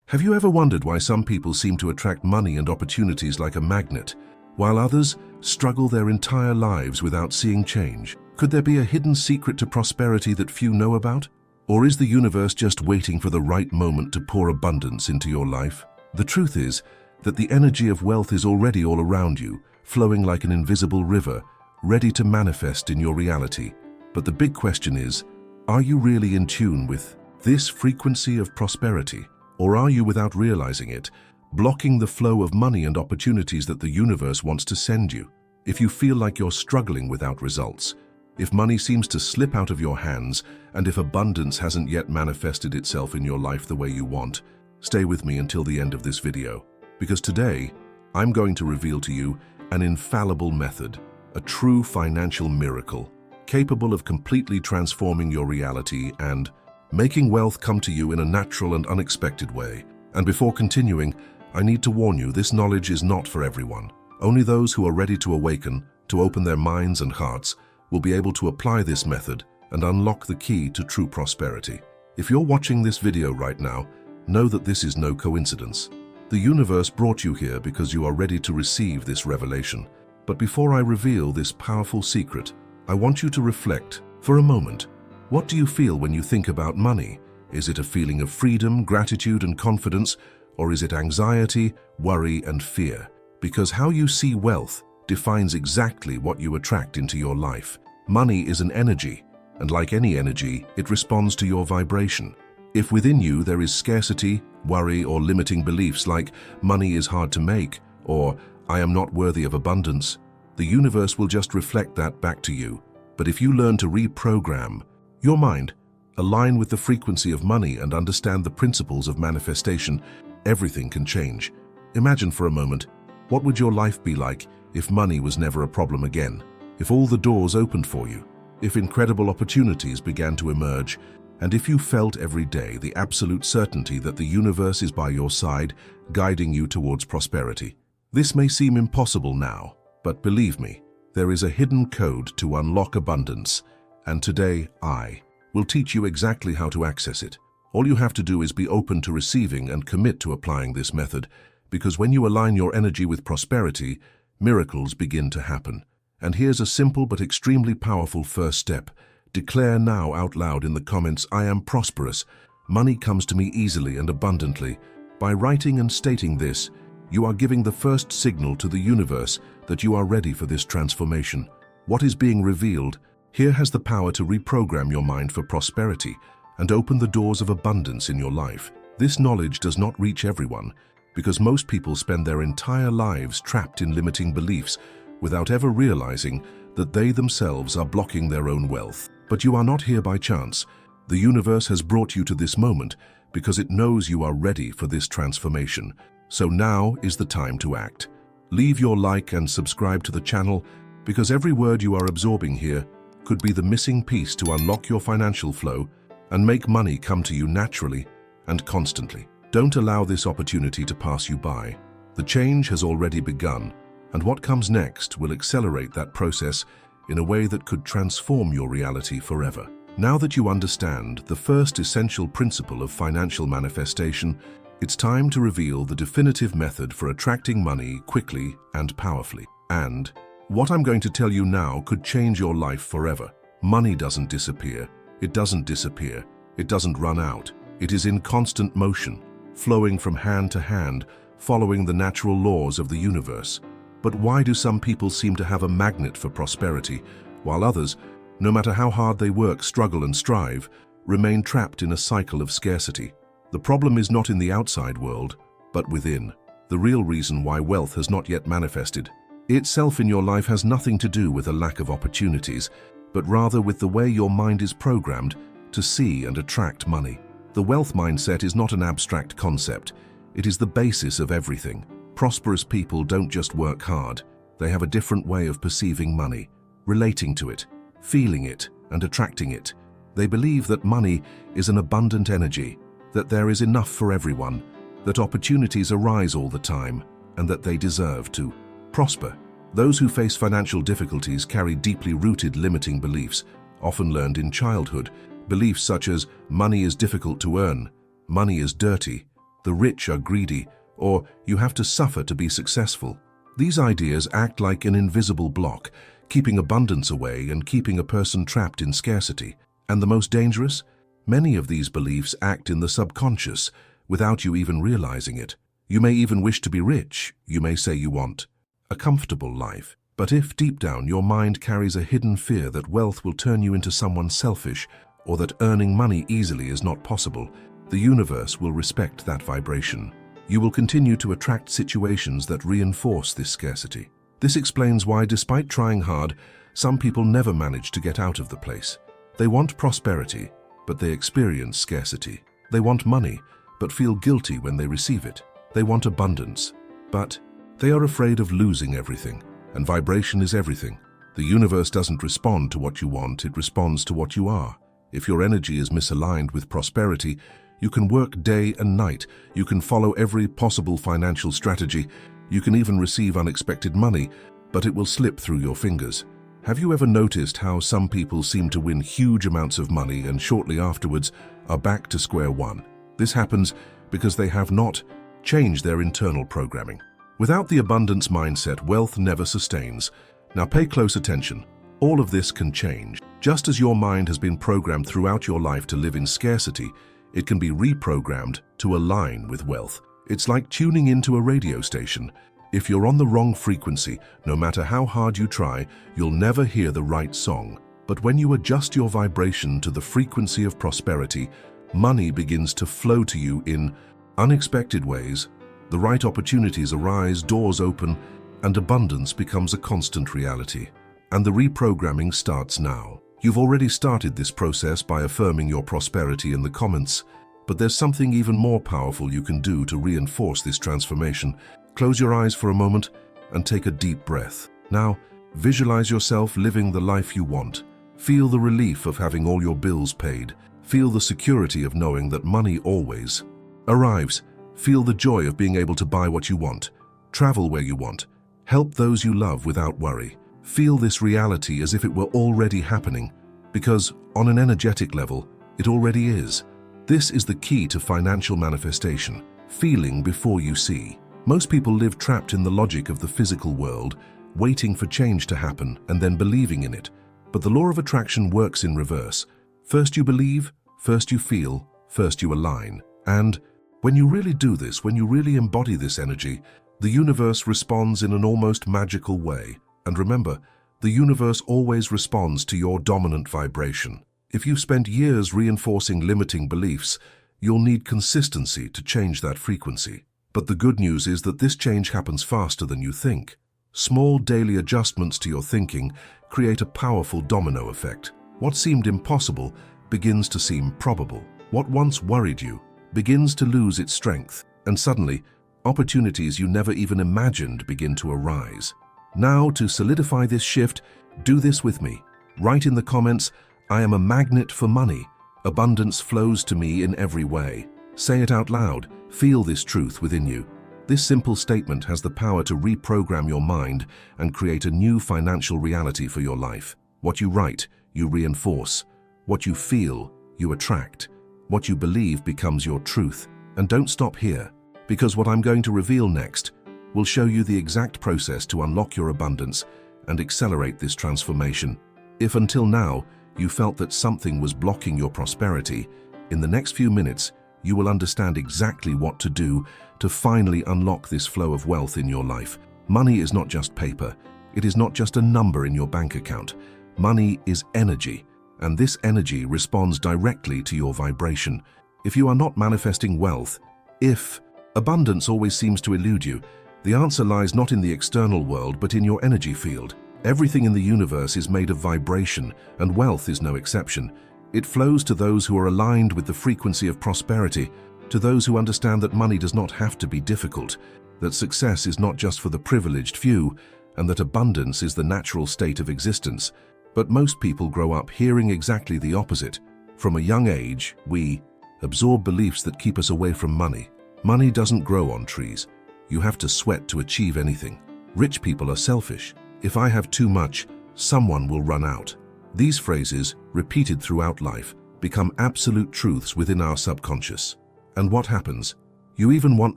Have you ever wondered why some people seem to attract money and opportunities like a magnet, while others struggle their entire lives without seeing change? Could there be a hidden secret to prosperity that few know about? Or is the universe just waiting for the right moment to pour abundance into your life? The truth is that the energy of wealth is already all around you, flowing like an invisible river, ready to manifest in your reality. But the big question is, are you really in tune with this frequency of prosperity? Or are you, without realizing it, blocking the flow of money and opportunities that the universe wants to send you? If you feel like you're struggling without results, if money seems to slip out of your hands, and if abundance hasn't yet manifested itself in your life the way you want, stay with me until the end of this video. Because today, I'm going to reveal to you an infallible method, a true financial miracle, capable of completely transforming your reality and making wealth come to you in a natural and unexpected way. And before continuing, I need to warn you, this knowledge is not for everyone. Only those who are ready to awaken, to open their minds and hearts, will be able to apply this method and unlock the key to true prosperity. If you're watching this video right now, know that this is no coincidence. The universe brought you here because you are ready to receive this revelation. But before I reveal this powerful secret, I want you to reflect for a moment. What do you feel when you think about money? Is it a feeling of freedom, gratitude, and confidence, or is it anxiety, worry, and fear? Because how you see wealth defines exactly what you attract into your life. Money is an energy, and like any energy, it responds to your vibration. If within you there is scarcity, worry, or limiting beliefs like money is hard to make, or I am not worthy of abundance, the universe will just reflect that back to you. But if you learn to reprogram your mind, align with the frequency of money, and understand the principles of manifestation, everything can change. Imagine for a moment, what would your life be like if money was never a problem again? If all the doors opened for you, if incredible opportunities began to emerge, and if you felt every day the absolute certainty that the universe is by your side, guiding you towards prosperity. This may seem impossible now, but believe me, there is a hidden code to unlock abundance, and today I will teach you exactly how to access it. All you have to do is be open to receiving and commit to applying this method, because when you align your energy with prosperity, miracles begin to happen. And here's a simple but extremely powerful first step. Declare now out loud in the comments, I am prosperous. Money comes to me easily and abundantly. By writing and stating this, you are giving the first signal to the universe that you are ready for this transformation. What is being revealed here has the power to reprogram your mind for prosperity and open the doors of abundance in your life. This knowledge does not reach everyone, because most people spend their entire lives trapped in limiting beliefs without ever realizing that they themselves are blocking their own wealth. But you are not here by chance. The universe has brought you to this moment because it knows you are ready for this transformation. So now is the time to act. Leave your like and subscribe to the channel, because every word you are absorbing here could be the missing piece to unlock your financial flow and make money come to you naturally and constantly. Don't allow this opportunity to pass you by. The change has already begun, and what comes next will accelerate that process in a way that could transform your reality forever. Now that you understand the first essential principle of financial manifestation, it's time to reveal the definitive method for attracting money quickly and powerfully. And what I'm going to tell you now could change your life forever. Money doesn't disappear. It doesn't disappear. It doesn't run out. It is in constant motion, flowing from hand to hand, following the natural laws of the universe. But why do some people seem to have a magnet for prosperity, while others, no matter how hard they work, struggle, and strive, remain trapped in a cycle of scarcity? The problem is not in the outside world, but within. The real reason why wealth has not yet manifested itself in your life has nothing to do with a lack of opportunities, but rather with the way your mind is programmed to see and attract money. The wealth mindset is not an abstract concept. It is the basis of everything. Prosperous people don't just work hard. They have a different way of perceiving money, relating to it, feeling it, and attracting it. They believe that money is an abundant energy, that there is enough for everyone, that opportunities arise all the time, and that they deserve to prosper. Those who face financial difficulties carry deeply rooted limiting beliefs, often learned in childhood. Beliefs such as money is difficult to earn, money is dirty, the rich are greedy, or you have to suffer to be successful. These ideas act like an invisible block, keeping abundance away and keeping a person trapped in scarcity. And the most dangerous? Many of these beliefs act in the subconscious, without you even realizing it. You may even wish to be rich. You may say you want a comfortable life. But if deep down your mind carries a hidden fear that wealth will turn you into someone selfish, or that earning money easily is not possible, the universe will respect that vibration. You will continue to attract situations that reinforce this scarcity. This explains why, despite trying hard, some people never manage to get out of the place. They want prosperity, but they experience scarcity. They want money, but feel guilty when they receive it. They want abundance, but they are afraid of losing everything. And vibration is everything. The universe doesn't respond to what you want, it responds to what you are. If your energy is misaligned with prosperity, you can work day and night, you can follow every possible financial strategy, you can even receive unexpected money, but it will slip through your fingers. Have you ever noticed how some people seem to win huge amounts of money and shortly afterwards are back to square one? This happens because they have not changed their internal programming. Without the abundance mindset, wealth never sustains. Now pay close attention. All of this can change. Just as your mind has been programmed throughout your life to live in scarcity, it can be reprogrammed to align with wealth. It's like tuning into a radio station. If you're on the wrong frequency, no matter how hard you try, you'll never hear the right song. But when you adjust your vibration to the frequency of prosperity, money begins to flow to you in unexpected ways. The right opportunities arise, doors open, and abundance becomes a constant reality. And the reprogramming starts now. You've already started this process by affirming your prosperity in the comments, but there's something even more powerful you can do to reinforce this transformation. Close your eyes for a moment and take a deep breath. Now, visualize yourself living the life you want. Feel the relief of having all your bills paid. Feel the security of knowing that money always arrives. Feel the joy of being able to buy what you want, travel where you want, help those you love without worry. Feel this reality as if it were already happening, because on an energetic level, it already is. This is the key to financial manifestation, feeling before you see. Most people live trapped in the logic of the physical world, waiting for change to happen and then believing in it. But the law of attraction works in reverse. First you believe, first you feel, first you align. And when you really do this, when you really embody this energy, the universe responds in an almost magical way. And remember, the universe always responds to your dominant vibration. If you've spent years reinforcing limiting beliefs, you'll need consistency to change that frequency. But the good news is that this change happens faster than you think. Small daily adjustments to your thinking create a powerful domino effect. What seemed impossible begins to seem probable. What once worried you begins to lose its strength, and suddenly, opportunities you never even imagined begin to arise. Now, to solidify this shift, do this with me. Write in the comments, "I am a magnet for money. Abundance flows to me in every way." Say it out loud. Feel this truth within you. This simple statement has the power to reprogram your mind and create a new financial reality for your life. What you write, you reinforce. What you feel, you attract. What you believe becomes your truth. And don't stop here, because what I'm going to reveal next will show you the exact process to unlock your abundance and accelerate this transformation. If until now you felt that something was blocking your prosperity, in the next few minutes you will understand exactly what to do to finally unlock this flow of wealth in your life. Money is not just paper. It is not just a number in your bank account. Money is energy. And this energy responds directly to your vibration. If you are not manifesting wealth, if abundance always seems to elude you, the answer lies not in the external world but in your energy field. Everything in the universe is made of vibration, and wealth is no exception. It flows to those who are aligned with the frequency of prosperity, to those who understand that money does not have to be difficult, that success is not just for the privileged few, and that abundance is the natural state of existence. But most people grow up hearing exactly the opposite. From a young age, we absorb beliefs that keep us away from money. Money doesn't grow on trees. You have to sweat to achieve anything. Rich people are selfish. If I have too much, someone will run out. These phrases, repeated throughout life, become absolute truths within our subconscious. And what happens? You even want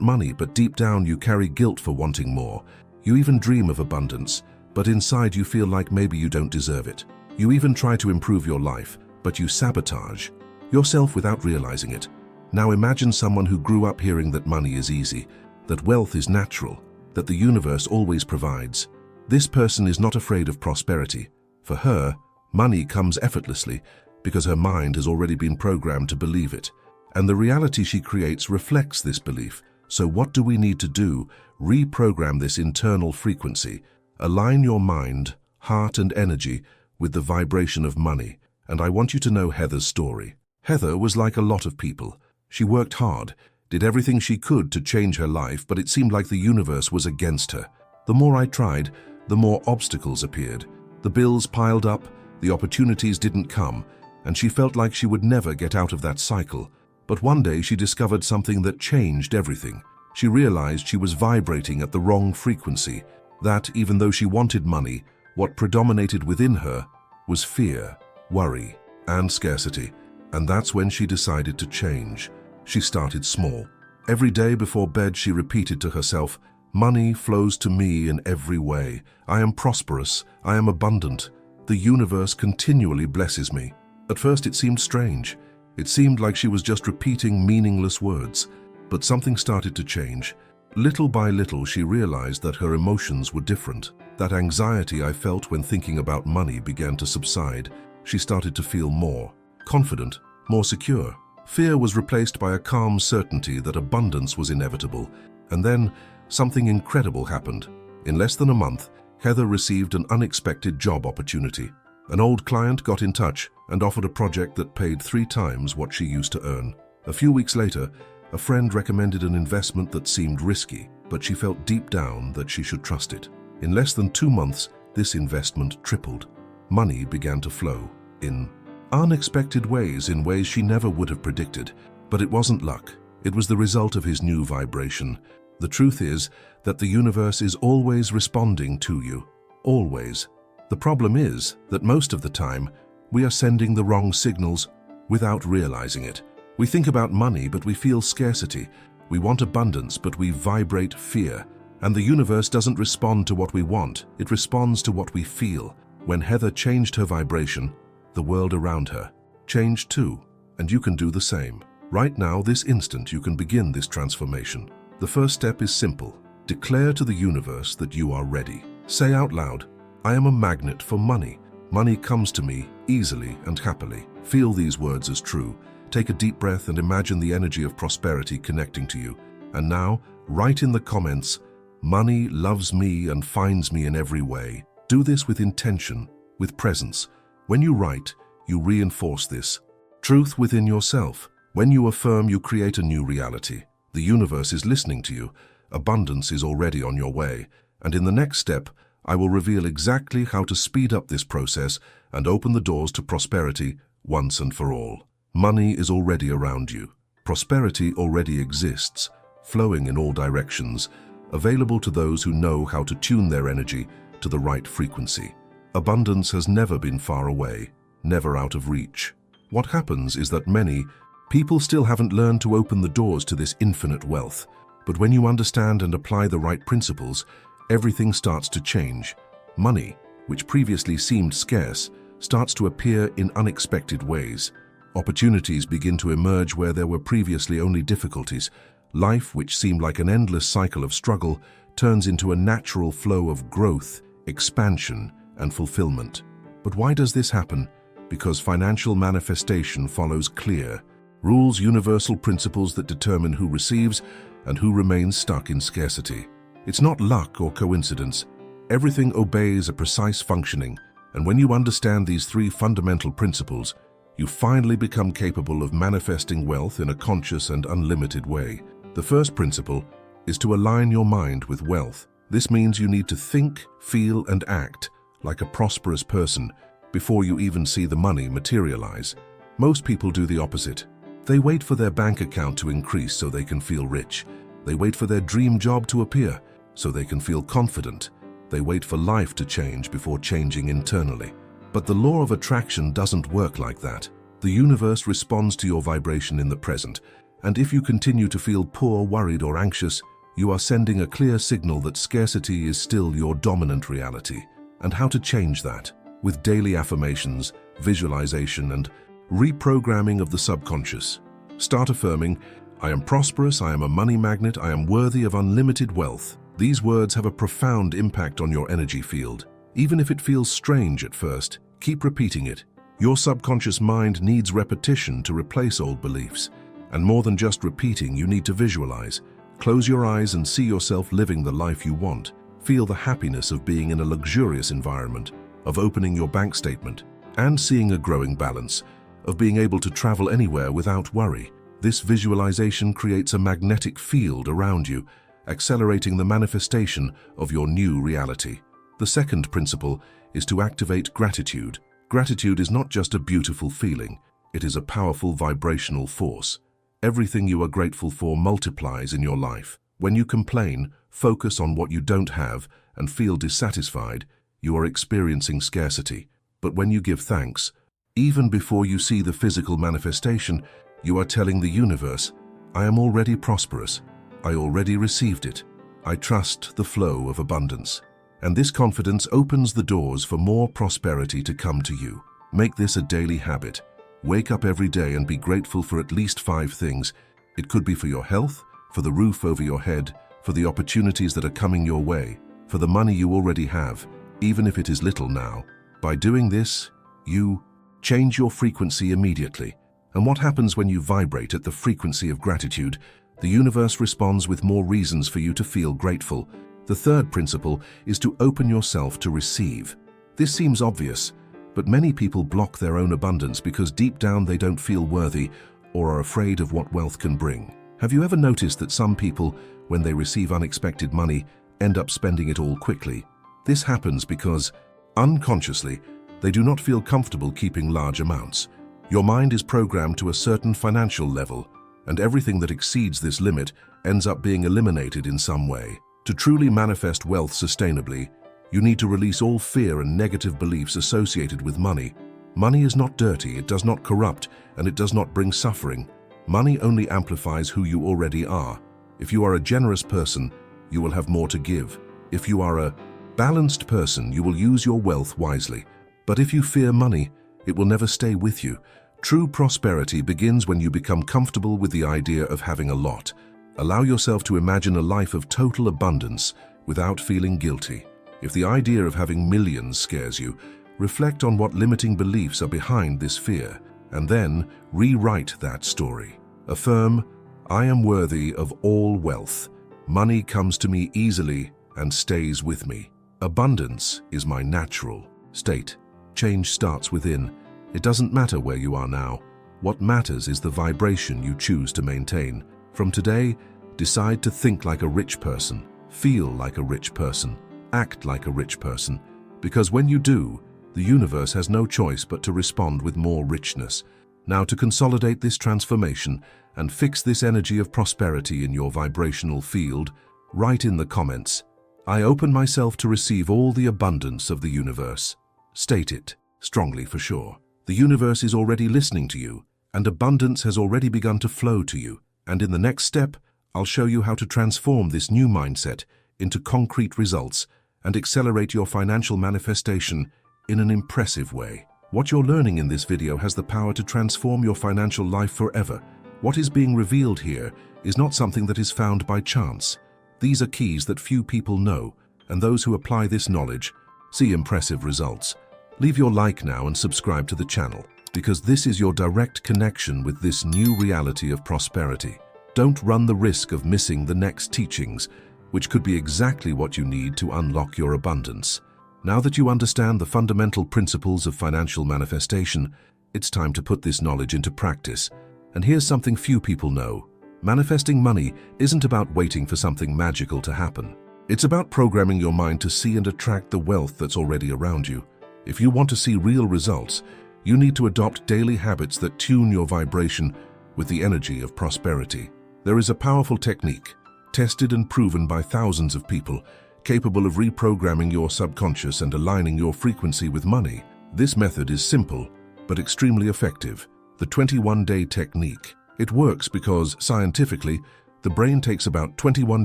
money, but deep down you carry guilt for wanting more. You even dream of abundance, but inside you feel like maybe you don't deserve it. You even try to improve your life, but you sabotage yourself without realizing it. Now imagine someone who grew up hearing that money is easy, that wealth is natural, that the universe always provides. This person is not afraid of prosperity. For her, money comes effortlessly because her mind has already been programmed to believe it. And the reality she creates reflects this belief. So what do we need to do? Reprogram this internal frequency. Align your mind, heart, and energy with the vibration of money. And I want you to know Heather's story. Heather was like a lot of people. She worked hard, did everything she could to change her life, but it seemed like the universe was against her. The more I tried, the more obstacles appeared. The bills piled up, the opportunities didn't come, and she felt like she would never get out of that cycle. But one day she discovered something that changed everything. She realized she was vibrating at the wrong frequency, that even though she wanted money, what predominated within her was fear, worry, and scarcity. And that's when she decided to change. She started small. Every day before bed she repeated to herself, "Money flows to me in every way. I am prosperous. I am abundant. The universe continually blesses me." At first it seemed strange. It seemed like she was just repeating meaningless words. But something started to change. Little by little she realized that her emotions were different. That anxiety I felt when thinking about money began to subside. She started to feel more confident, more secure. Fear was replaced by a calm certainty that abundance was inevitable. And then something incredible happened. In less than a month, Heather received an unexpected job opportunity. An old client got in touch and offered a project that paid 3 times what she used to earn. A few weeks later, a friend recommended an investment that seemed risky, but she felt deep down that she should trust it. In less than 2 months, this investment tripled. Money began to flow in unexpected ways, in ways she never would have predicted. But it wasn't luck. It was the result of his new vibration. The truth is that the universe is always responding to you. Always. The problem is that most of the time, we are sending the wrong signals without realizing it. We think about money, but we feel scarcity. We want abundance, but we vibrate fear. And the universe doesn't respond to what we want. It responds to what we feel. When Heather changed her vibration, the world around her changed too. And you can do the same. Right now, this instant, you can begin this transformation. The first step is simple. Declare to the universe that you are ready. Say out loud, "I am a magnet for money. Money comes to me easily and happily." Feel these words as true. Take a deep breath and imagine the energy of prosperity connecting to you. And now, write in the comments, "Money loves me and finds me in every way." Do this with intention, with presence. When you write, you reinforce this truth within yourself. When you affirm, you create a new reality. The universe is listening to you. Abundance is already on your way. And in the next step, I will reveal exactly how to speed up this process and open the doors to prosperity once and for all. Money is already around you. Prosperity already exists, flowing in all directions, available to those who know how to tune their energy to the right frequency. Abundance has never been far away, never out of reach. What happens is that many people still haven't learned to open the doors to this infinite wealth. But when you understand and apply the right principles, everything starts to change. Money, which previously seemed scarce, starts to appear in unexpected ways. Opportunities begin to emerge where there were previously only difficulties. Life, which seemed like an endless cycle of struggle, turns into a natural flow of growth, expansion, and fulfillment. But why does this happen? Because financial manifestation follows clear rules, universal principles that determine who receives and who remains stuck in scarcity. It's not luck or coincidence. Everything obeys a precise functioning, and when you understand these 3 fundamental principles, you finally become capable of manifesting wealth in a conscious and unlimited way. The first principle is to align your mind with wealth. This means you need to think, feel, and act like a prosperous person before you even see the money materialize. Most people do the opposite. They wait for their bank account to increase so they can feel rich. They wait for their dream job to appear so they can feel confident. They wait for life to change before changing internally. But the law of attraction doesn't work like that. The universe responds to your vibration in the present, And if you continue to feel poor, worried, or anxious, you are sending a clear signal that scarcity is still your dominant reality. And how to change that? With daily affirmations, visualization, and reprogramming of the subconscious. Start affirming, "I am prosperous, I am a money magnet, I am worthy of unlimited wealth." These words have a profound impact on your energy field. Even if it feels strange at first, keep repeating it. Your subconscious mind needs repetition to replace old beliefs. And more than just repeating, you need to visualize. Close your eyes and see yourself living the life you want. Feel the happiness of being in a luxurious environment, of opening your bank statement, and seeing a growing balance, of being able to travel anywhere without worry. This visualization creates a magnetic field around you, accelerating the manifestation of your new reality. The second principle is to activate gratitude. Gratitude is not just a beautiful feeling, it is a powerful vibrational force. Everything you are grateful for multiplies in your life. When you complain, focus on what you don't have, and feel dissatisfied, you are experiencing scarcity. But when you give thanks, even before you see the physical manifestation, you are telling the universe, "I am already prosperous. I already received it. I trust the flow of abundance." And this confidence opens the doors for more prosperity to come to you. Make this a daily habit. Wake up every day and be grateful for at least 5 things. It could be for your health, for the roof over your head, for the opportunities that are coming your way, for the money you already have, even if it is little now. By doing this, you change your frequency immediately. And what happens when you vibrate at the frequency of gratitude? The universe responds with more reasons for you to feel grateful. The third principle is to open yourself to receive. This seems obvious, but many people block their own abundance because deep down they don't feel worthy or are afraid of what wealth can bring. Have you ever noticed that some people, when they receive unexpected money, end up spending it all quickly? This happens because, unconsciously, they do not feel comfortable keeping large amounts. Your mind is programmed to a certain financial level, and everything that exceeds this limit ends up being eliminated in some way. To truly manifest wealth sustainably, you need to release all fear and negative beliefs associated with money. Money is not dirty, it does not corrupt, and it does not bring suffering. Money only amplifies who you already are. If you are a generous person, you will have more to give. If you are a balanced person, you will use your wealth wisely. But if you fear money, it will never stay with you. True prosperity begins when you become comfortable with the idea of having a lot. Allow yourself to imagine a life of total abundance without feeling guilty. If the idea of having millions scares you, reflect on what limiting beliefs are behind this fear, and then rewrite that story. Affirm, "I am worthy of all wealth. Money comes to me easily and stays with me. Abundance is my natural state." Change starts within. It doesn't matter where you are now. What matters is the vibration you choose to maintain. From today, decide to think like a rich person, feel like a rich person, act like a rich person, because when you do, the universe has no choice but to respond with more richness. Now, to consolidate this transformation and fix this energy of prosperity in your vibrational field, write in the comments, "I open myself to receive all the abundance of the universe." State it strongly for sure. The universe is already listening to you, and abundance has already begun to flow to you. And in the next step, I'll show you how to transform this new mindset into concrete results and accelerate your financial manifestation in an impressive way. What you're learning in this video has the power to transform your financial life forever. What is being revealed here is not something that is found by chance. These are keys that few people know, and those who apply this knowledge see impressive results. Leave your like now and subscribe to the channel, because this is your direct connection with this new reality of prosperity. Don't run the risk of missing the next teachings, which could be exactly what you need to unlock your abundance. Now that you understand the fundamental principles of financial manifestation, it's time to put this knowledge into practice. And here's something few people know. Manifesting money isn't about waiting for something magical to happen. It's about programming your mind to see and attract the wealth that's already around you. If you want to see real results, you need to adopt daily habits that tune your vibration with the energy of prosperity. There is a powerful technique, tested and proven by thousands of people, capable of reprogramming your subconscious and aligning your frequency with money. This method is simple, but extremely effective. The 21-day technique. It works because, scientifically, the brain takes about 21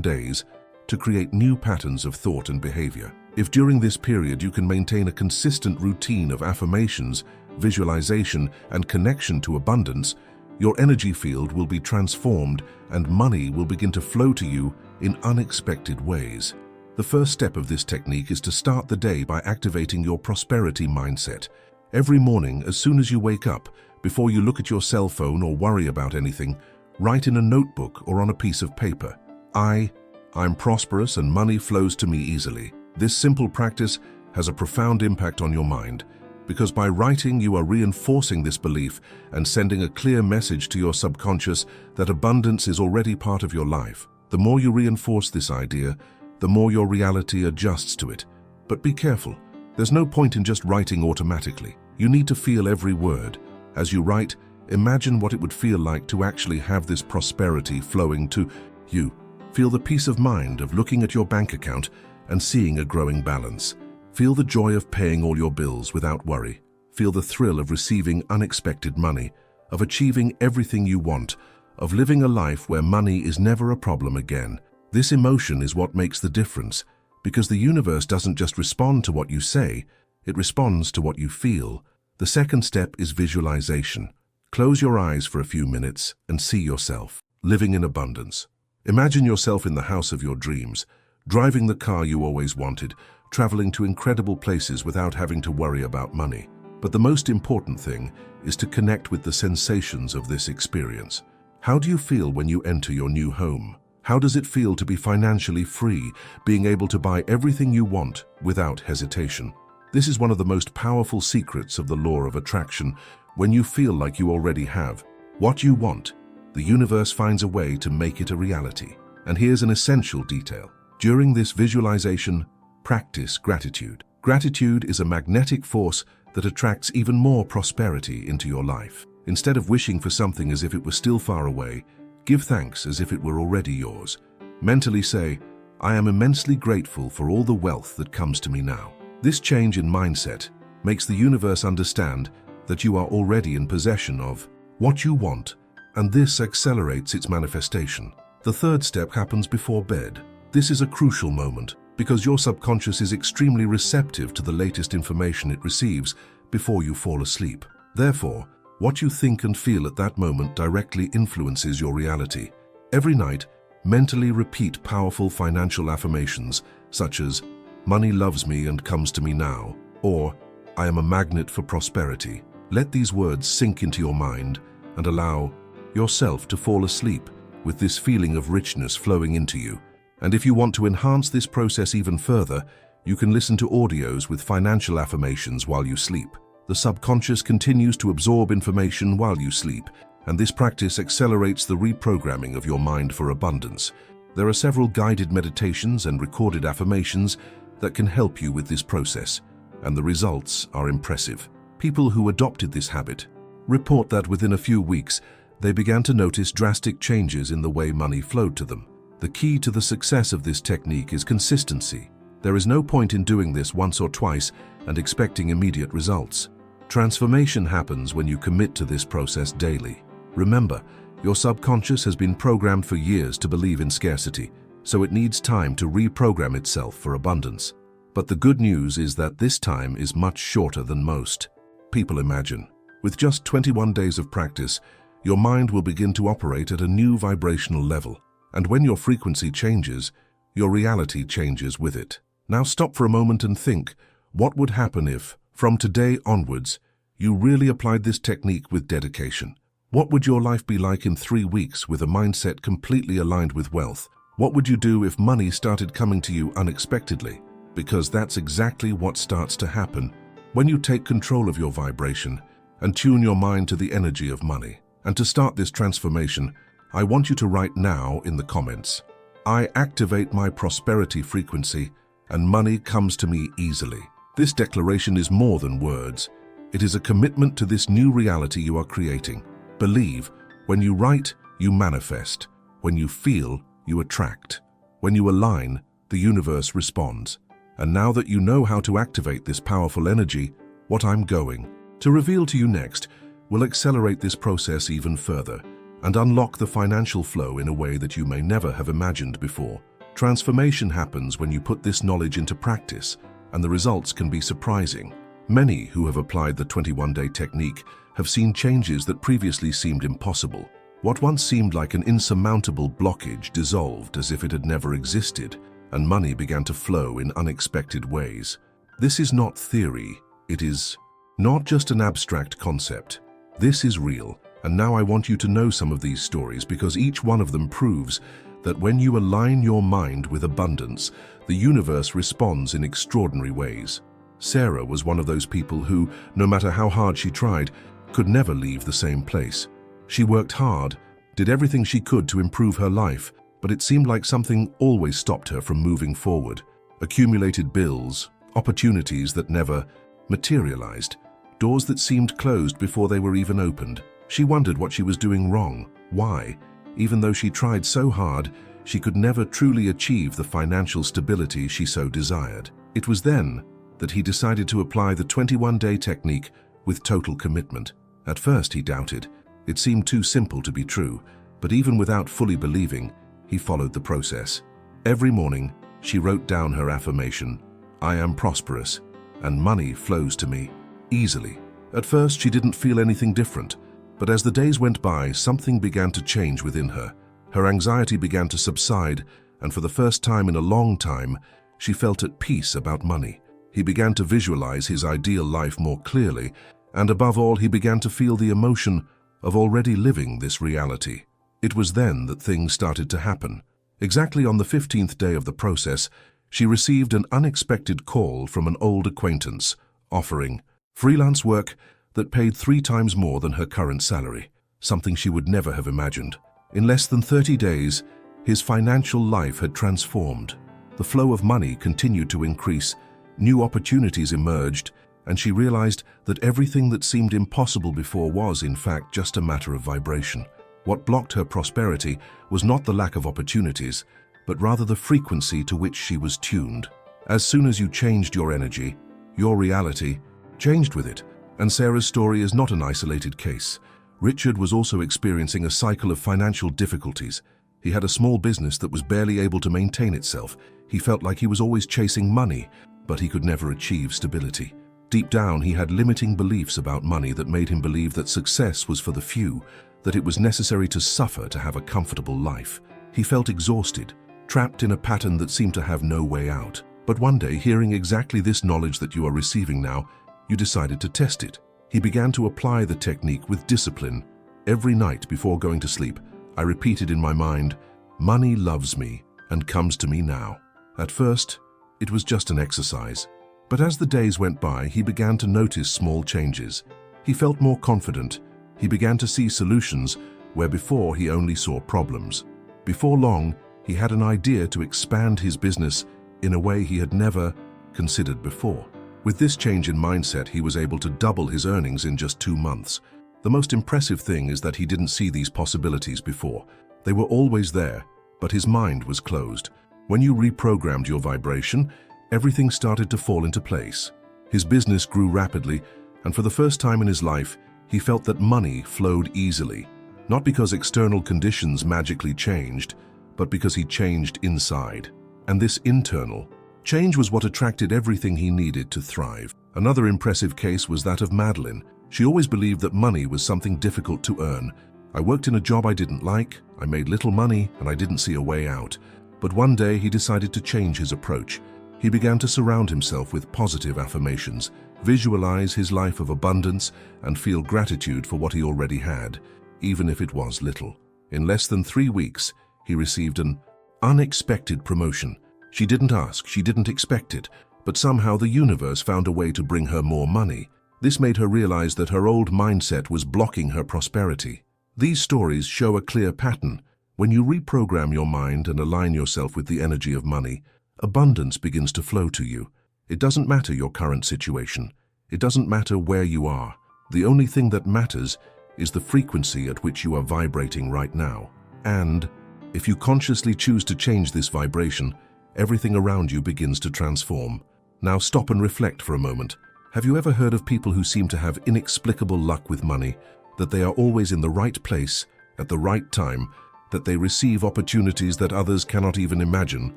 days to create new patterns of thought and behavior. If during this period you can maintain a consistent routine of affirmations, visualization, and connection to abundance, your energy field will be transformed and money will begin to flow to you in unexpected ways. The first step of this technique is to start the day by activating your prosperity mindset. Every morning, as soon as you wake up, before you look at your cell phone or worry about anything, write in a notebook or on a piece of paper, I'm prosperous and money flows to me easily. This simple practice has a profound impact on your mind, because by writing you are reinforcing this belief and sending a clear message to your subconscious that abundance is already part of your life. The more you reinforce this idea, the more your reality adjusts to it. But be careful, there's no point in just writing automatically. You need to feel every word. As you write, imagine what it would feel like to actually have this prosperity flowing to you. Feel the peace of mind of looking at your bank account and seeing a growing balance. Feel the joy of paying all your bills without worry. Feel the thrill of receiving unexpected money, of achieving everything you want, of living a life where money is never a problem again. This emotion is what makes the difference, because the universe doesn't just respond to what you say, it responds to what you feel. The second step is visualization. Close your eyes for a few minutes and see yourself living in abundance. Imagine yourself in the house of your dreams, driving the car you always wanted, traveling to incredible places without having to worry about money. But the most important thing is to connect with the sensations of this experience. How do you feel when you enter your new home? How does it feel to be financially free, being able to buy everything you want without hesitation? This is one of the most powerful secrets of the law of attraction. When you feel like you already have what you want, the universe finds a way to make it a reality. And here's an essential detail. During this visualization, practice gratitude. Gratitude is a magnetic force that attracts even more prosperity into your life. Instead of wishing for something as if it were still far away, give thanks as if it were already yours. Mentally say, I am immensely grateful for all the wealth that comes to me now. This change in mindset makes the universe understand that you are already in possession of what you want, and this accelerates its manifestation. The third step happens before bed. This is a crucial moment because your subconscious is extremely receptive to the latest information it receives before you fall asleep. Therefore, what you think and feel at that moment directly influences your reality. Every night, mentally repeat powerful financial affirmations such as, money loves me and comes to me now, or I am a magnet for prosperity. Let these words sink into your mind and allow yourself to fall asleep with this feeling of richness flowing into you. And if you want to enhance this process even further, you can listen to audios with financial affirmations while you sleep. The subconscious continues to absorb information while you sleep, and this practice accelerates the reprogramming of your mind for abundance. There are several guided meditations and recorded affirmations that can help you with this process, and the results are impressive. People who adopted this habit report that within a few weeks, they began to notice drastic changes in the way money flowed to them. The key to the success of this technique is consistency. There is no point in doing this once or twice and expecting immediate results. Transformation happens when you commit to this process daily. Remember, your subconscious has been programmed for years to believe in scarcity, so it needs time to reprogram itself for abundance. But the good news is that this time is much shorter than most people imagine. With just 21 days of practice, your mind will begin to operate at a new vibrational level. And when your frequency changes, your reality changes with it. Now stop for a moment and think, what would happen if, from today onwards, you really applied this technique with dedication? What would your life be like in 3 weeks with a mindset completely aligned with wealth? What would you do if money started coming to you unexpectedly? Because that's exactly what starts to happen when you take control of your vibration and tune your mind to the energy of money. And to start this transformation, I want you to write now in the comments, I activate my prosperity frequency and money comes to me easily. This declaration is more than words. It is a commitment to this new reality you are creating. Believe, when you write, you manifest. When you feel, you attract. When you align, the universe responds. And now that you know how to activate this powerful energy, what I'm going to reveal to you next will accelerate this process even further. and unlock the financial flow in a way that you may never have imagined before. Transformation happens when you put this knowledge into practice, and the results can be surprising. Many who have applied the 21-day technique have seen changes that previously seemed impossible. What once seemed like an insurmountable blockage dissolved as if it had never existed, and money began to flow in unexpected ways. This is not theory. It is not just an abstract concept. This is real, and now I want you to know some of these stories because each one of them proves that when you align your mind with abundance, the universe responds in extraordinary ways. Sarah was one of those people who, no matter how hard she tried, could never leave the same place. She worked hard, did everything she could to improve her life, but it seemed like something always stopped her from moving forward. Accumulated bills, opportunities that never materialized, doors that seemed closed before they were even opened. She wondered what she was doing wrong. Why? Even though she tried so hard, she could never truly achieve the financial stability she so desired. It was then that he decided to apply the 21-day technique with total commitment. At first he doubted. It seemed too simple to be true, but even without fully believing, he followed the process. Every morning, she wrote down her affirmation, "I am prosperous, and money flows to me easily." At first, she didn't feel anything different, but as the days went by, something began to change within her. Her anxiety began to subside, and for the first time in a long time, she felt at peace about money. He began to visualize his ideal life more clearly, and above all, he began to feel the emotion of already living this reality. It was then that things started to happen. Exactly on the 15th day of the process, she received an unexpected call from an old acquaintance, offering freelance work that paid 3 times more than her current salary, something she would never have imagined. In less than 30 days, his financial life had transformed. The flow of money continued to increase, new opportunities emerged, and she realized that everything that seemed impossible before was, in fact, just a matter of vibration. What blocked her prosperity was not the lack of opportunities, but rather the frequency to which she was tuned. As soon as you changed your energy, your reality changed with it. And Sarah's story is not an isolated case. Richard was also experiencing a cycle of financial difficulties. He had a small business that was barely able to maintain itself. He felt like he was always chasing money, but he could never achieve stability. Deep down, he had limiting beliefs about money that made him believe that success was for the few, that it was necessary to suffer to have a comfortable life. He felt exhausted, trapped in a pattern that seemed to have no way out. But one day, hearing exactly this knowledge that you are receiving now, you decided to test it. He began to apply the technique with discipline. Every night before going to sleep, I repeated in my mind, "Money loves me and comes to me now." At first, it was just an exercise. But as the days went by, he began to notice small changes. He felt more confident. He began to see solutions where before he only saw problems. Before long, he had an idea to expand his business in a way he had never considered before. With this change in mindset, he was able to double his earnings in just 2 months. The most impressive thing is that he didn't see these possibilities before. They were always there, but his mind was closed. When you reprogrammed your vibration, everything started to fall into place. His business grew rapidly, and for the first time in his life, he felt that money flowed easily. Not because external conditions magically changed, but because he changed inside. And this internal change was what attracted everything he needed to thrive. Another impressive case was that of Madeline. She always believed that money was something difficult to earn. "I worked in a job I didn't like, I made little money, and I didn't see a way out." But one day he decided to change his approach. He began to surround himself with positive affirmations, visualize his life of abundance, and feel gratitude for what he already had, even if it was little. In less than 3 weeks, he received an unexpected promotion. She didn't ask, she didn't expect it, but somehow the universe found a way to bring her more money. This made her realize that her old mindset was blocking her prosperity. These stories show a clear pattern. When you reprogram your mind and align yourself with the energy of money, abundance begins to flow to you. It doesn't matter your current situation. It doesn't matter where you are. The only thing that matters is the frequency at which you are vibrating right now. And if you consciously choose to change this vibration, everything around you begins to transform. Now stop and reflect for a moment. Have you ever heard of people who seem to have inexplicable luck with money, that they are always in the right place at the right time, that they receive opportunities that others cannot even imagine.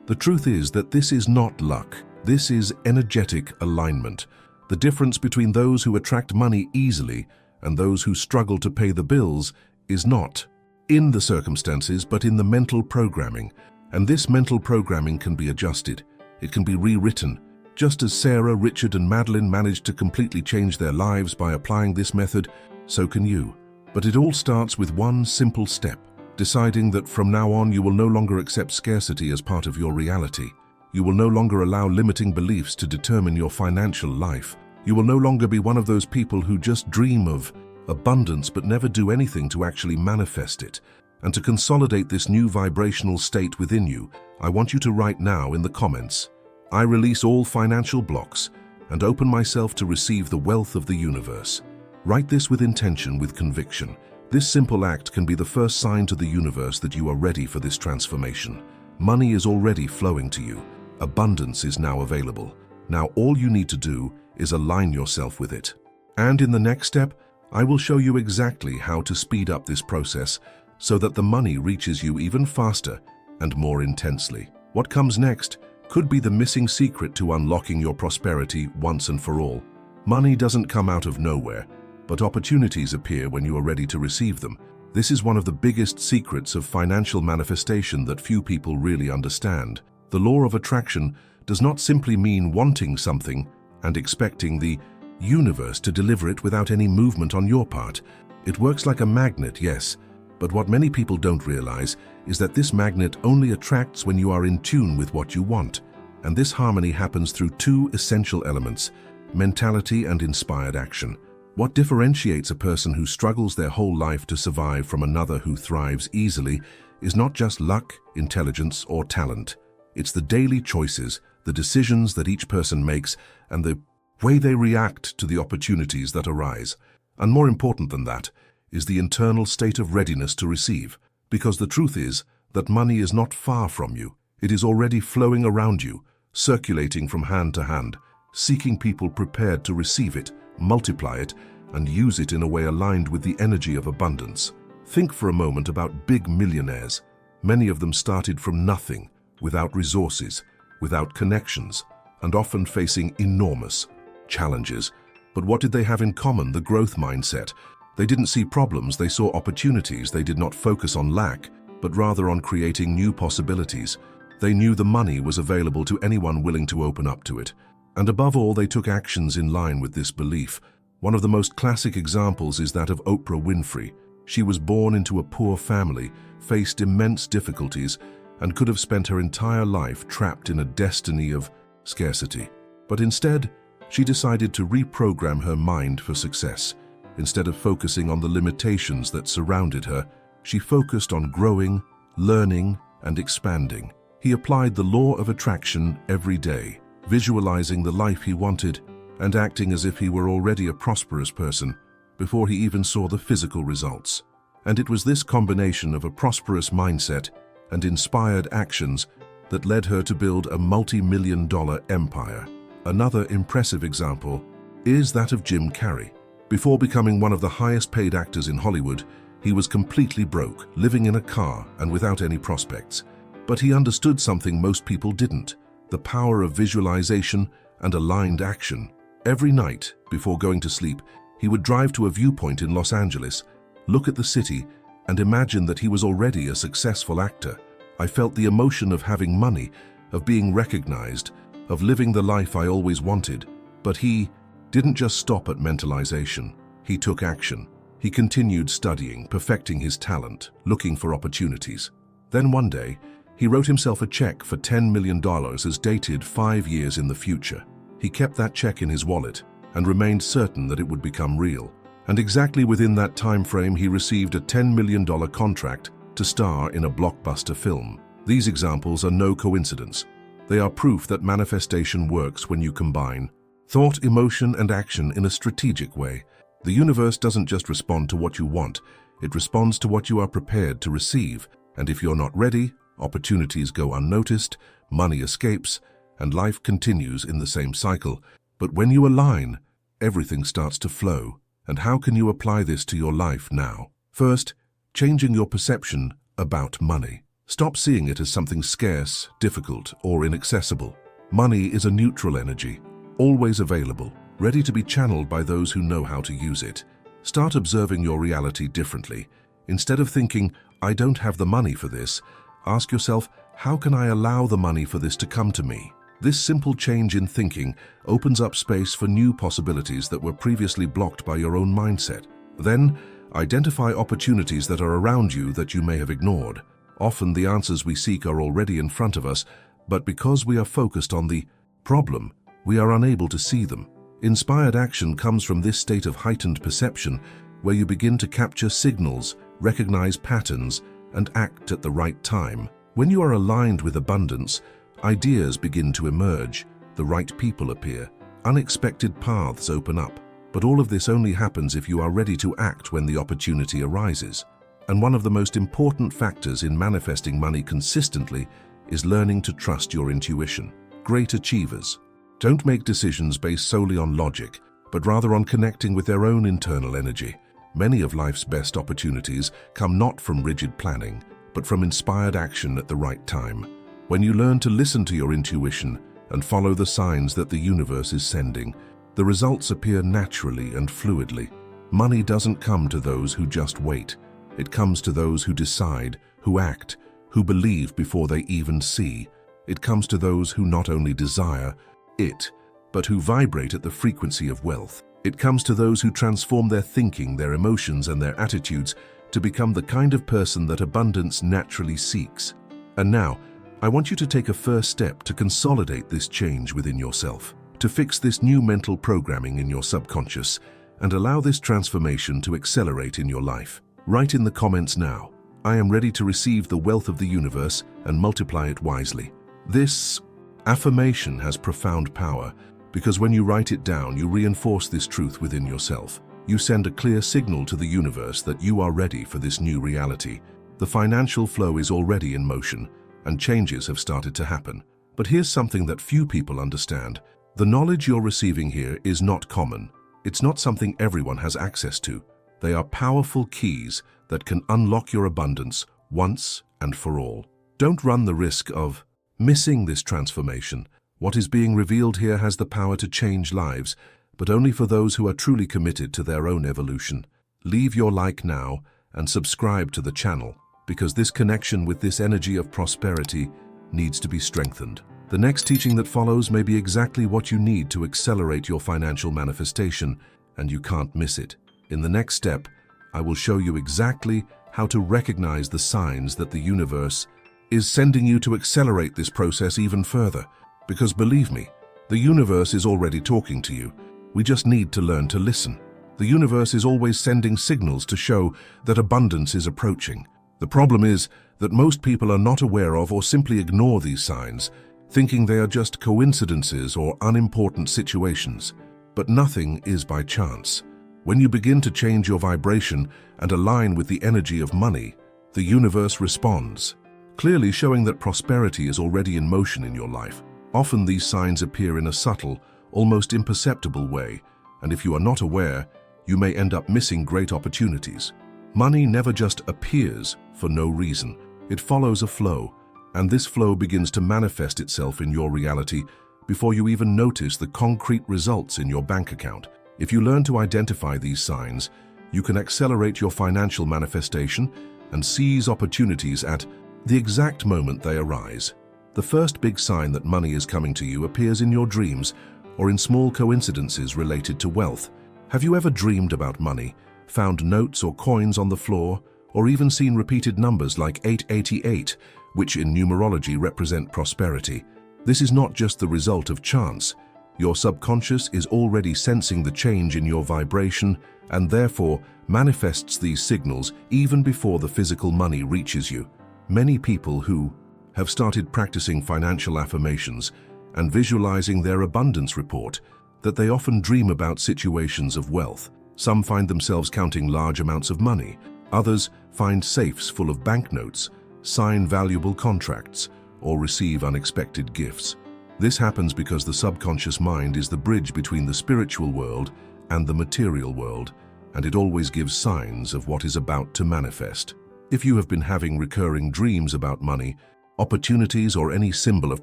The truth is that this is not luck. This is energetic alignment. The difference between those who attract money easily and those who struggle to pay the bills is not in the circumstances, but in the mental programming. And this mental programming can be adjusted. It can be rewritten. Just as Sarah, Richard, and Madeline managed to completely change their lives by applying this method, so can you. But it all starts with one simple step: deciding that from now on you will no longer accept scarcity as part of your reality. You will no longer allow limiting beliefs to determine your financial life. You will no longer be one of those people who just dream of abundance but never do anything to actually manifest it. And to consolidate this new vibrational state within you, I want you to write now in the comments: I release all financial blocks and open myself to receive the wealth of the universe. Write this with intention, with conviction. This simple act can be the first sign to the universe that you are ready for this transformation. Money is already flowing to you. Abundance is now available. Now all you need to do is align yourself with it. And in the next step, I will show you exactly how to speed up this process so that the money reaches you even faster and more intensely. What comes next could be the missing secret to unlocking your prosperity once and for all. Money doesn't come out of nowhere, but opportunities appear when you are ready to receive them. This is one of the biggest secrets of financial manifestation that few people really understand. The law of attraction does not simply mean wanting something and expecting the universe to deliver it without any movement on your part. It works like a magnet, yes, but what many people don't realize is that this magnet only attracts when you are in tune with what you want. And this harmony happens through two essential elements: mentality and inspired action. What differentiates a person who struggles their whole life to survive from another who thrives easily is not just luck, intelligence, or talent. It's the daily choices, the decisions that each person makes, and the way they react to the opportunities that arise. And more important than that is the internal state of readiness to receive. Because the truth is that money is not far from you. It is already flowing around you, circulating from hand to hand, seeking people prepared to receive it, multiply it, and use it in a way aligned with the energy of abundance. Think for a moment about big millionaires. Many of them started from nothing, without resources, without connections, and often facing enormous challenges. But what did they have in common? The growth mindset. They didn't see problems, they saw opportunities. They did not focus on lack, but rather on creating new possibilities. They knew the money was available to anyone willing to open up to it. And above all, they took actions in line with this belief. One of the most classic examples is that of Oprah Winfrey. She was born into a poor family, faced immense difficulties, and could have spent her entire life trapped in a destiny of scarcity. But instead, she decided to reprogram her mind for success. Instead of focusing on the limitations that surrounded her, she focused on growing, learning, and expanding. He applied the law of attraction every day, visualizing the life he wanted and acting as if he were already a prosperous person before he even saw the physical results. And it was this combination of a prosperous mindset and inspired actions that led her to build a multi-million-dollar empire. Another impressive example is that of Jim Carrey. Before becoming one of the highest-paid actors in Hollywood, he was completely broke, living in a car and without any prospects. But he understood something most people didn't: the power of visualization and aligned action. Every night, before going to sleep, he would drive to a viewpoint in Los Angeles, look at the city, and imagine that he was already a successful actor. I felt the emotion of having money, of being recognized, of living the life I always wanted. But he didn't just stop at mentalization. He took action. He continued studying, perfecting his talent, looking for opportunities. Then one day, he wrote himself a check for $10 million as dated 5 years in the future. He kept that check in his wallet and remained certain that it would become real. And exactly within that time frame, he received a $10 million contract to star in a blockbuster film. These examples are no coincidence. They are proof that manifestation works when you combine thought, emotion, and action in a strategic way. The universe doesn't just respond to what you want, it responds to what you are prepared to receive. And if you're not ready, opportunities go unnoticed, money escapes, and life continues in the same cycle. But when you align, everything starts to flow. And how can you apply this to your life now? First, changing your perception about money. Stop seeing it as something scarce, difficult, or inaccessible. Money is a neutral energy, always available, ready to be channeled by those who know how to use it. Start observing your reality differently. Instead of thinking, "I don't have the money for this," ask yourself, "How can I allow the money for this to come to me?" This simple change in thinking opens up space for new possibilities that were previously blocked by your own mindset. Then, identify opportunities that are around you that you may have ignored. Often the answers we seek are already in front of us, but because we are focused on the problem, we are unable to see them. Inspired action comes from this state of heightened perception, where you begin to capture signals, recognize patterns, and act at the right time. When you are aligned with abundance, ideas begin to emerge, the right people appear, unexpected paths open up. But all of this only happens if you are ready to act when the opportunity arises. And one of the most important factors in manifesting money consistently is learning to trust your intuition. Great achievers don't make decisions based solely on logic, but rather on connecting with their own internal energy. Many of life's best opportunities come not from rigid planning, but from inspired action at the right time. When you learn to listen to your intuition and follow the signs that the universe is sending, the results appear naturally and fluidly. Money doesn't come to those who just wait. It comes to those who decide, who act, who believe before they even see. It comes to those who not only desire it, but who vibrate at the frequency of wealth. It comes to those who transform their thinking, their emotions, and their attitudes to become the kind of person that abundance naturally seeks. And now, I want you to take a first step to consolidate this change within yourself, to fix this new mental programming in your subconscious, and allow this transformation to accelerate in your life. Write in the comments now, "I am ready to receive the wealth of the universe and multiply it wisely." This affirmation has profound power because when you write it down, you reinforce this truth within yourself. You send a clear signal to the universe that you are ready for this new reality. The financial flow is already in motion, and changes have started to happen. But here's something that few people understand. The knowledge you're receiving here is not common. It's not something everyone has access to. They are powerful keys that can unlock your abundance once and for all. Don't run the risk of missing this transformation. What is being revealed here has the power to change lives, but only for those who are truly committed to their own evolution. Leave your like now and subscribe to the channel, because this connection with this energy of prosperity needs to be strengthened. The next teaching that follows may be exactly what you need to accelerate your financial manifestation, and you can't miss it. In the next step, I will show you exactly how to recognize the signs that the universe is sending you to accelerate this process even further. Because believe me, the universe is already talking to you. We just need to learn to listen. The universe is always sending signals to show that abundance is approaching. The problem is that most people are not aware of or simply ignore these signs, thinking they are just coincidences or unimportant situations. But nothing is by chance. When you begin to change your vibration and align with the energy of money, the universe responds, clearly showing that prosperity is already in motion in your life. Often these signs appear in a subtle, almost imperceptible way, and if you are not aware, you may end up missing great opportunities. Money never just appears for no reason. It follows a flow, and this flow begins to manifest itself in your reality before you even notice the concrete results in your bank account. If you learn to identify these signs, you can accelerate your financial manifestation and seize opportunities at the exact moment they arise. The first big sign that money is coming to you appears in your dreams or in small coincidences related to wealth. Have you ever dreamed about money, found notes or coins on the floor, or even seen repeated numbers like 888, which in numerology represent prosperity? This is not just the result of chance. Your subconscious is already sensing the change in your vibration and therefore manifests these signals even before the physical money reaches you. Many people who have started practicing financial affirmations and visualizing their abundance report that they often dream about situations of wealth. Some find themselves counting large amounts of money. Others find safes full of banknotes, sign valuable contracts, or receive unexpected gifts. This happens because the subconscious mind is the bridge between the spiritual world and the material world, and it always gives signs of what is about to manifest. If you have been having recurring dreams about money, opportunities, or any symbol of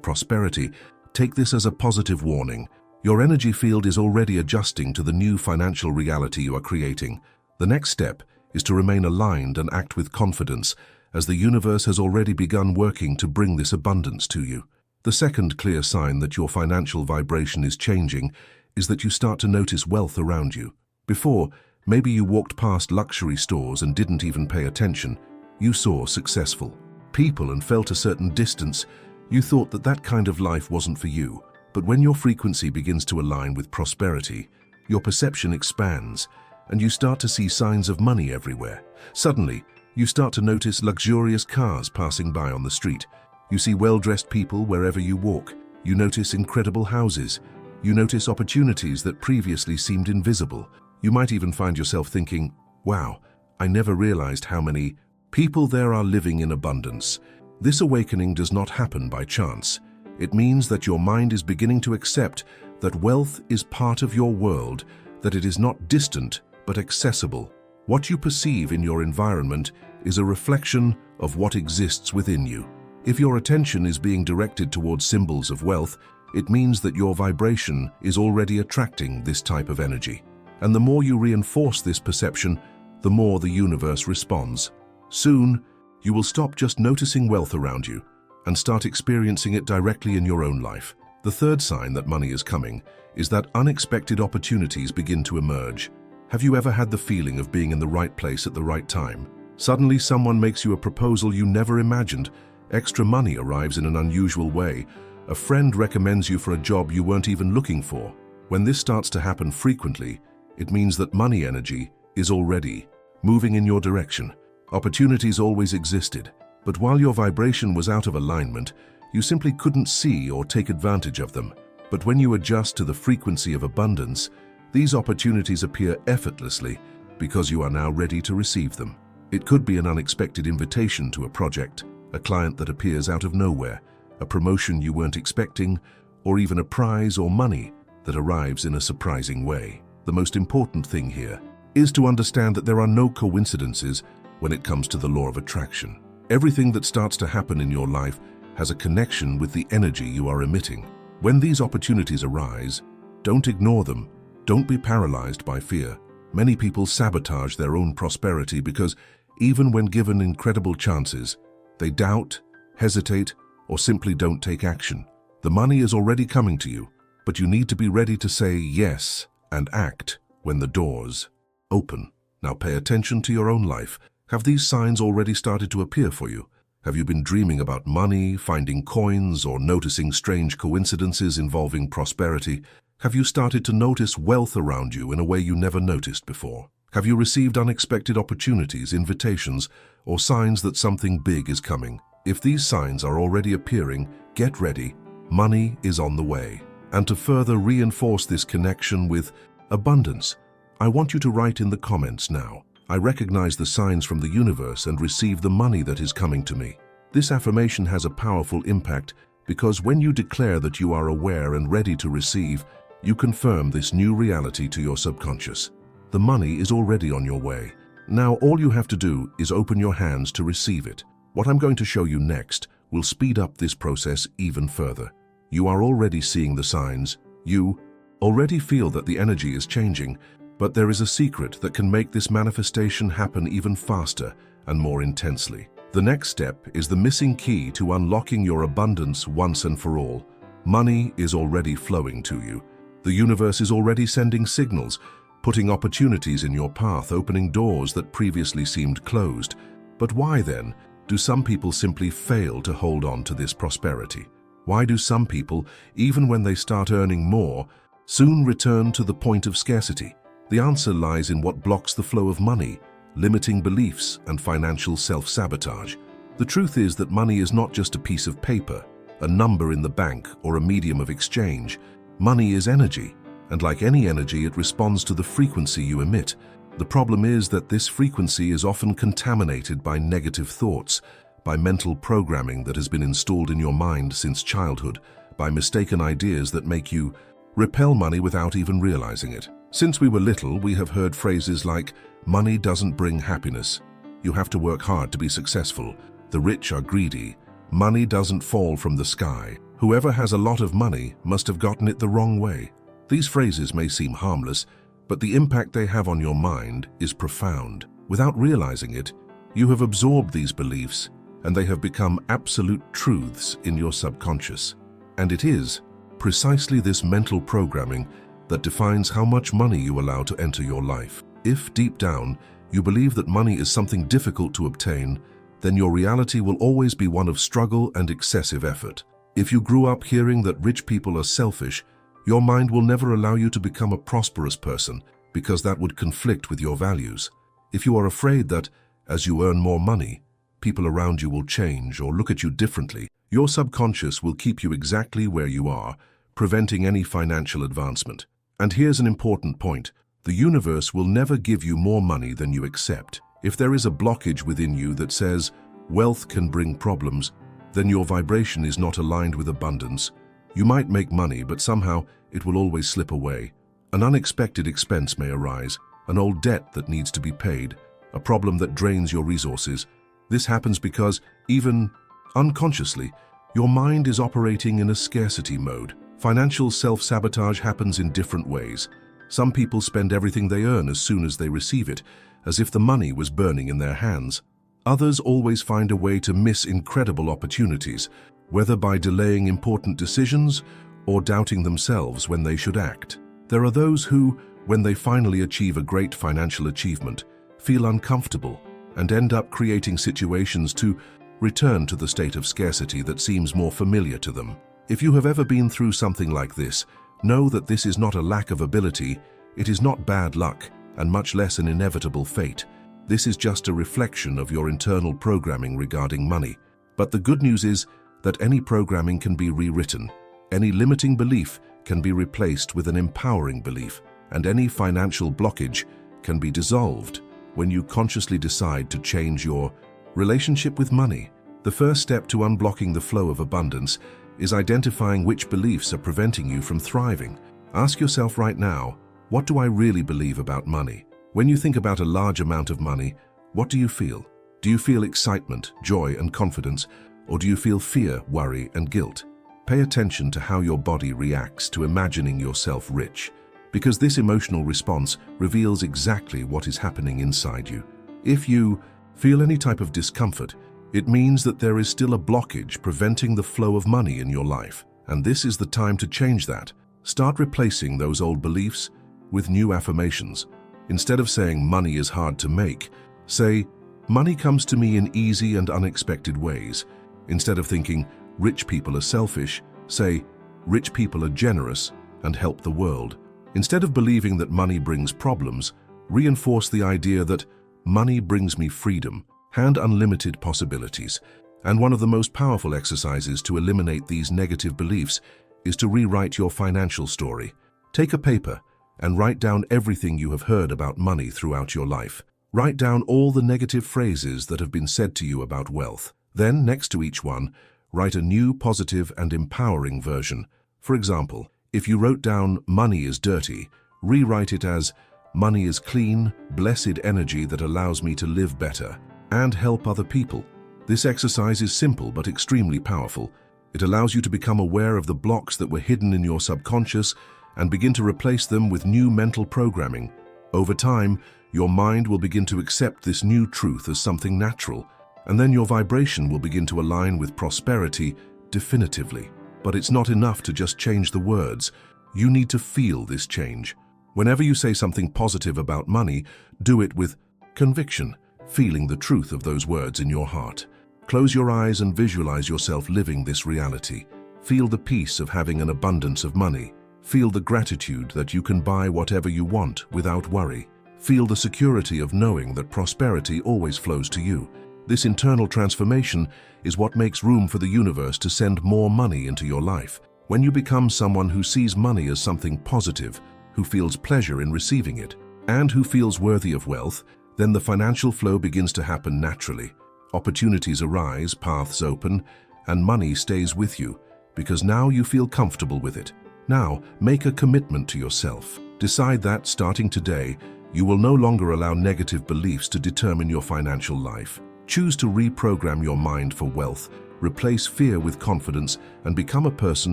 prosperity, take this as a positive warning. Your energy field is already adjusting to the new financial reality you are creating. The next step is to remain aligned and act with confidence, as the universe has already begun working to bring this abundance to you. The second clear sign that your financial vibration is changing is that you start to notice wealth around you. Before, maybe you walked past luxury stores and didn't even pay attention. You saw successful people and felt a certain distance. You thought that that kind of life wasn't for you. But when your frequency begins to align with prosperity, your perception expands, and you start to see signs of money everywhere. Suddenly, you start to notice luxurious cars passing by on the street. You see well-dressed people wherever you walk. You notice incredible houses. You notice opportunities that previously seemed invisible. You might even find yourself thinking, wow, I never realized how many people there are living in abundance. This awakening does not happen by chance. It means that your mind is beginning to accept that wealth is part of your world, that it is not distant but accessible. What you perceive in your environment is a reflection of what exists within you. If your attention is being directed towards symbols of wealth, it means that your vibration is already attracting this type of energy. And the more you reinforce this perception, the more the universe responds. Soon, you will stop just noticing wealth around you and start experiencing it directly in your own life. The third sign that money is coming is that unexpected opportunities begin to emerge. Have you ever had the feeling of being in the right place at the right time? Suddenly, someone makes you a proposal you never imagined. Extra money arrives in an unusual way. A friend recommends you for a job you weren't even looking for. When this starts to happen frequently, it means that money energy is already moving in your direction. Opportunities always existed, but while your vibration was out of alignment, you simply couldn't see or take advantage of them. But when you adjust to the frequency of abundance, these opportunities appear effortlessly because you are now ready to receive them. It could be an unexpected invitation to a project, a client that appears out of nowhere, a promotion you weren't expecting, or even a prize or money that arrives in a surprising way. The most important thing here is to understand that there are no coincidences when it comes to the law of attraction. Everything that starts to happen in your life has a connection with the energy you are emitting. When these opportunities arise, don't ignore them. Don't be paralyzed by fear. Many people sabotage their own prosperity because even when given incredible chances, they doubt, hesitate, or simply don't take action. The money is already coming to you, but you need to be ready to say yes and act when the doors open. Now pay attention to your own life. Have these signs already started to appear for you? Have you been dreaming about money, finding coins, or noticing strange coincidences involving prosperity? Have you started to notice wealth around you in a way you never noticed before? Have you received unexpected opportunities, invitations, or signs that something big is coming? If these signs are already appearing, get ready. Money is on the way. And to further reinforce this connection with abundance, I want you to write in the comments now, I recognize the signs from the universe and receive the money that is coming to me. This affirmation has a powerful impact because when you declare that you are aware and ready to receive, you confirm this new reality to your subconscious. The money is already on your way. Now all you have to do is open your hands to receive it. What I'm going to show you next will speed up this process even further. You are already seeing the signs. You already feel that the energy is changing. But there is a secret that can make this manifestation happen even faster and more intensely. The next step is the missing key to unlocking your abundance once and for all. Money is already flowing to you. The universe is already sending signals, putting opportunities in your path, opening doors that previously seemed closed. But why then do some people simply fail to hold on to this prosperity? Why do some people, even when they start earning more, soon return to the point of scarcity? The answer lies in what blocks the flow of money, limiting beliefs and financial self-sabotage. The truth is that money is not just a piece of paper, a number in the bank, or a medium of exchange. Money is energy, and like any energy, it responds to the frequency you emit. The problem is that this frequency is often contaminated by negative thoughts, by mental programming that has been installed in your mind since childhood, by mistaken ideas that make you repel money without even realizing it. Since we were little, we have heard phrases like, money doesn't bring happiness, You have to work hard to be successful. The rich are greedy. Money doesn't fall from the sky. Whoever has a lot of money must have gotten it the wrong way. These phrases may seem harmless, but the impact they have on your mind is profound. Without realizing it, you have absorbed these beliefs, and they have become absolute truths in your subconscious. And it is precisely this mental programming that defines how much money you allow to enter your life. If deep down you believe that money is something difficult to obtain, then your reality will always be one of struggle and excessive effort. If you grew up hearing that rich people are selfish, your mind will never allow you to become a prosperous person because that would conflict with your values. If you are afraid that, as you earn more money, people around you will change or look at you differently, your subconscious will keep you exactly where you are, preventing any financial advancement. And here's an important point. The universe will never give you more money than you accept. If there is a blockage within you that says, wealth can bring problems, then your vibration is not aligned with abundance. You might make money, but somehow it will always slip away. An unexpected expense may arise, an old debt that needs to be paid, a problem that drains your resources. This happens because, even unconsciously, your mind is operating in a scarcity mode. Financial self-sabotage happens in different ways. Some people spend everything they earn as soon as they receive it, as if the money was burning in their hands. Others always find a way to miss incredible opportunities, whether by delaying important decisions or doubting themselves when they should act. There are those who, when they finally achieve a great financial achievement, feel uncomfortable and end up creating situations to return to the state of scarcity that seems more familiar to them. If you have ever been through something like this, know that this is not a lack of ability, it is not bad luck, and much less an inevitable fate. This is just a reflection of your internal programming regarding money. But the good news is that any programming can be rewritten. Any limiting belief can be replaced with an empowering belief, and any financial blockage can be dissolved when you consciously decide to change your relationship with money. The first step to unblocking the flow of abundance is identifying which beliefs are preventing you from thriving. Ask yourself right now, what do I really believe about money? When you think about a large amount of money, what do you feel? Do you feel excitement, joy, and confidence, or do you feel fear, worry, and guilt? Pay attention to how your body reacts to imagining yourself rich, because this emotional response reveals exactly what is happening inside you. If you feel any type of discomfort, it means that there is still a blockage preventing the flow of money in your life, and this is the time to change that. Start replacing those old beliefs with new affirmations. Instead of saying money is hard to make, say, money comes to me in easy and unexpected ways. Instead of thinking, rich people are selfish, say, rich people are generous and help the world. Instead of believing that money brings problems, reinforce the idea that money brings me freedom and unlimited possibilities. And one of the most powerful exercises to eliminate these negative beliefs is to rewrite your financial story. Take a paper and write down everything you have heard about money throughout your life. Write down all the negative phrases that have been said to you about wealth. Then, next to each one, write a new positive and empowering version. For example, if you wrote down money is dirty, rewrite it as money is clean, blessed energy that allows me to live better and help other people. This exercise is simple but extremely powerful. It allows you to become aware of the blocks that were hidden in your subconscious and begin to replace them with new mental programming. Over time, your mind will begin to accept this new truth as something natural, and then your vibration will begin to align with prosperity definitively. But it's not enough to just change the words. You need to feel this change. Whenever you say something positive about money, do it with conviction, feeling the truth of those words in your heart. Close your eyes and visualize yourself living this reality. Feel the peace of having an abundance of money. Feel the gratitude that you can buy whatever you want without worry. Feel the security of knowing that prosperity always flows to you. This internal transformation is what makes room for the universe to send more money into your life. When you become someone who sees money as something positive, who feels pleasure in receiving it, and who feels worthy of wealth, then the financial flow begins to happen naturally. Opportunities arise, paths open, and money stays with you, because now you feel comfortable with it. Now, make a commitment to yourself. Decide that, starting today, You will no longer allow negative beliefs to determine your financial life. Choose to reprogram your mind for wealth, replace fear with confidence, and become a person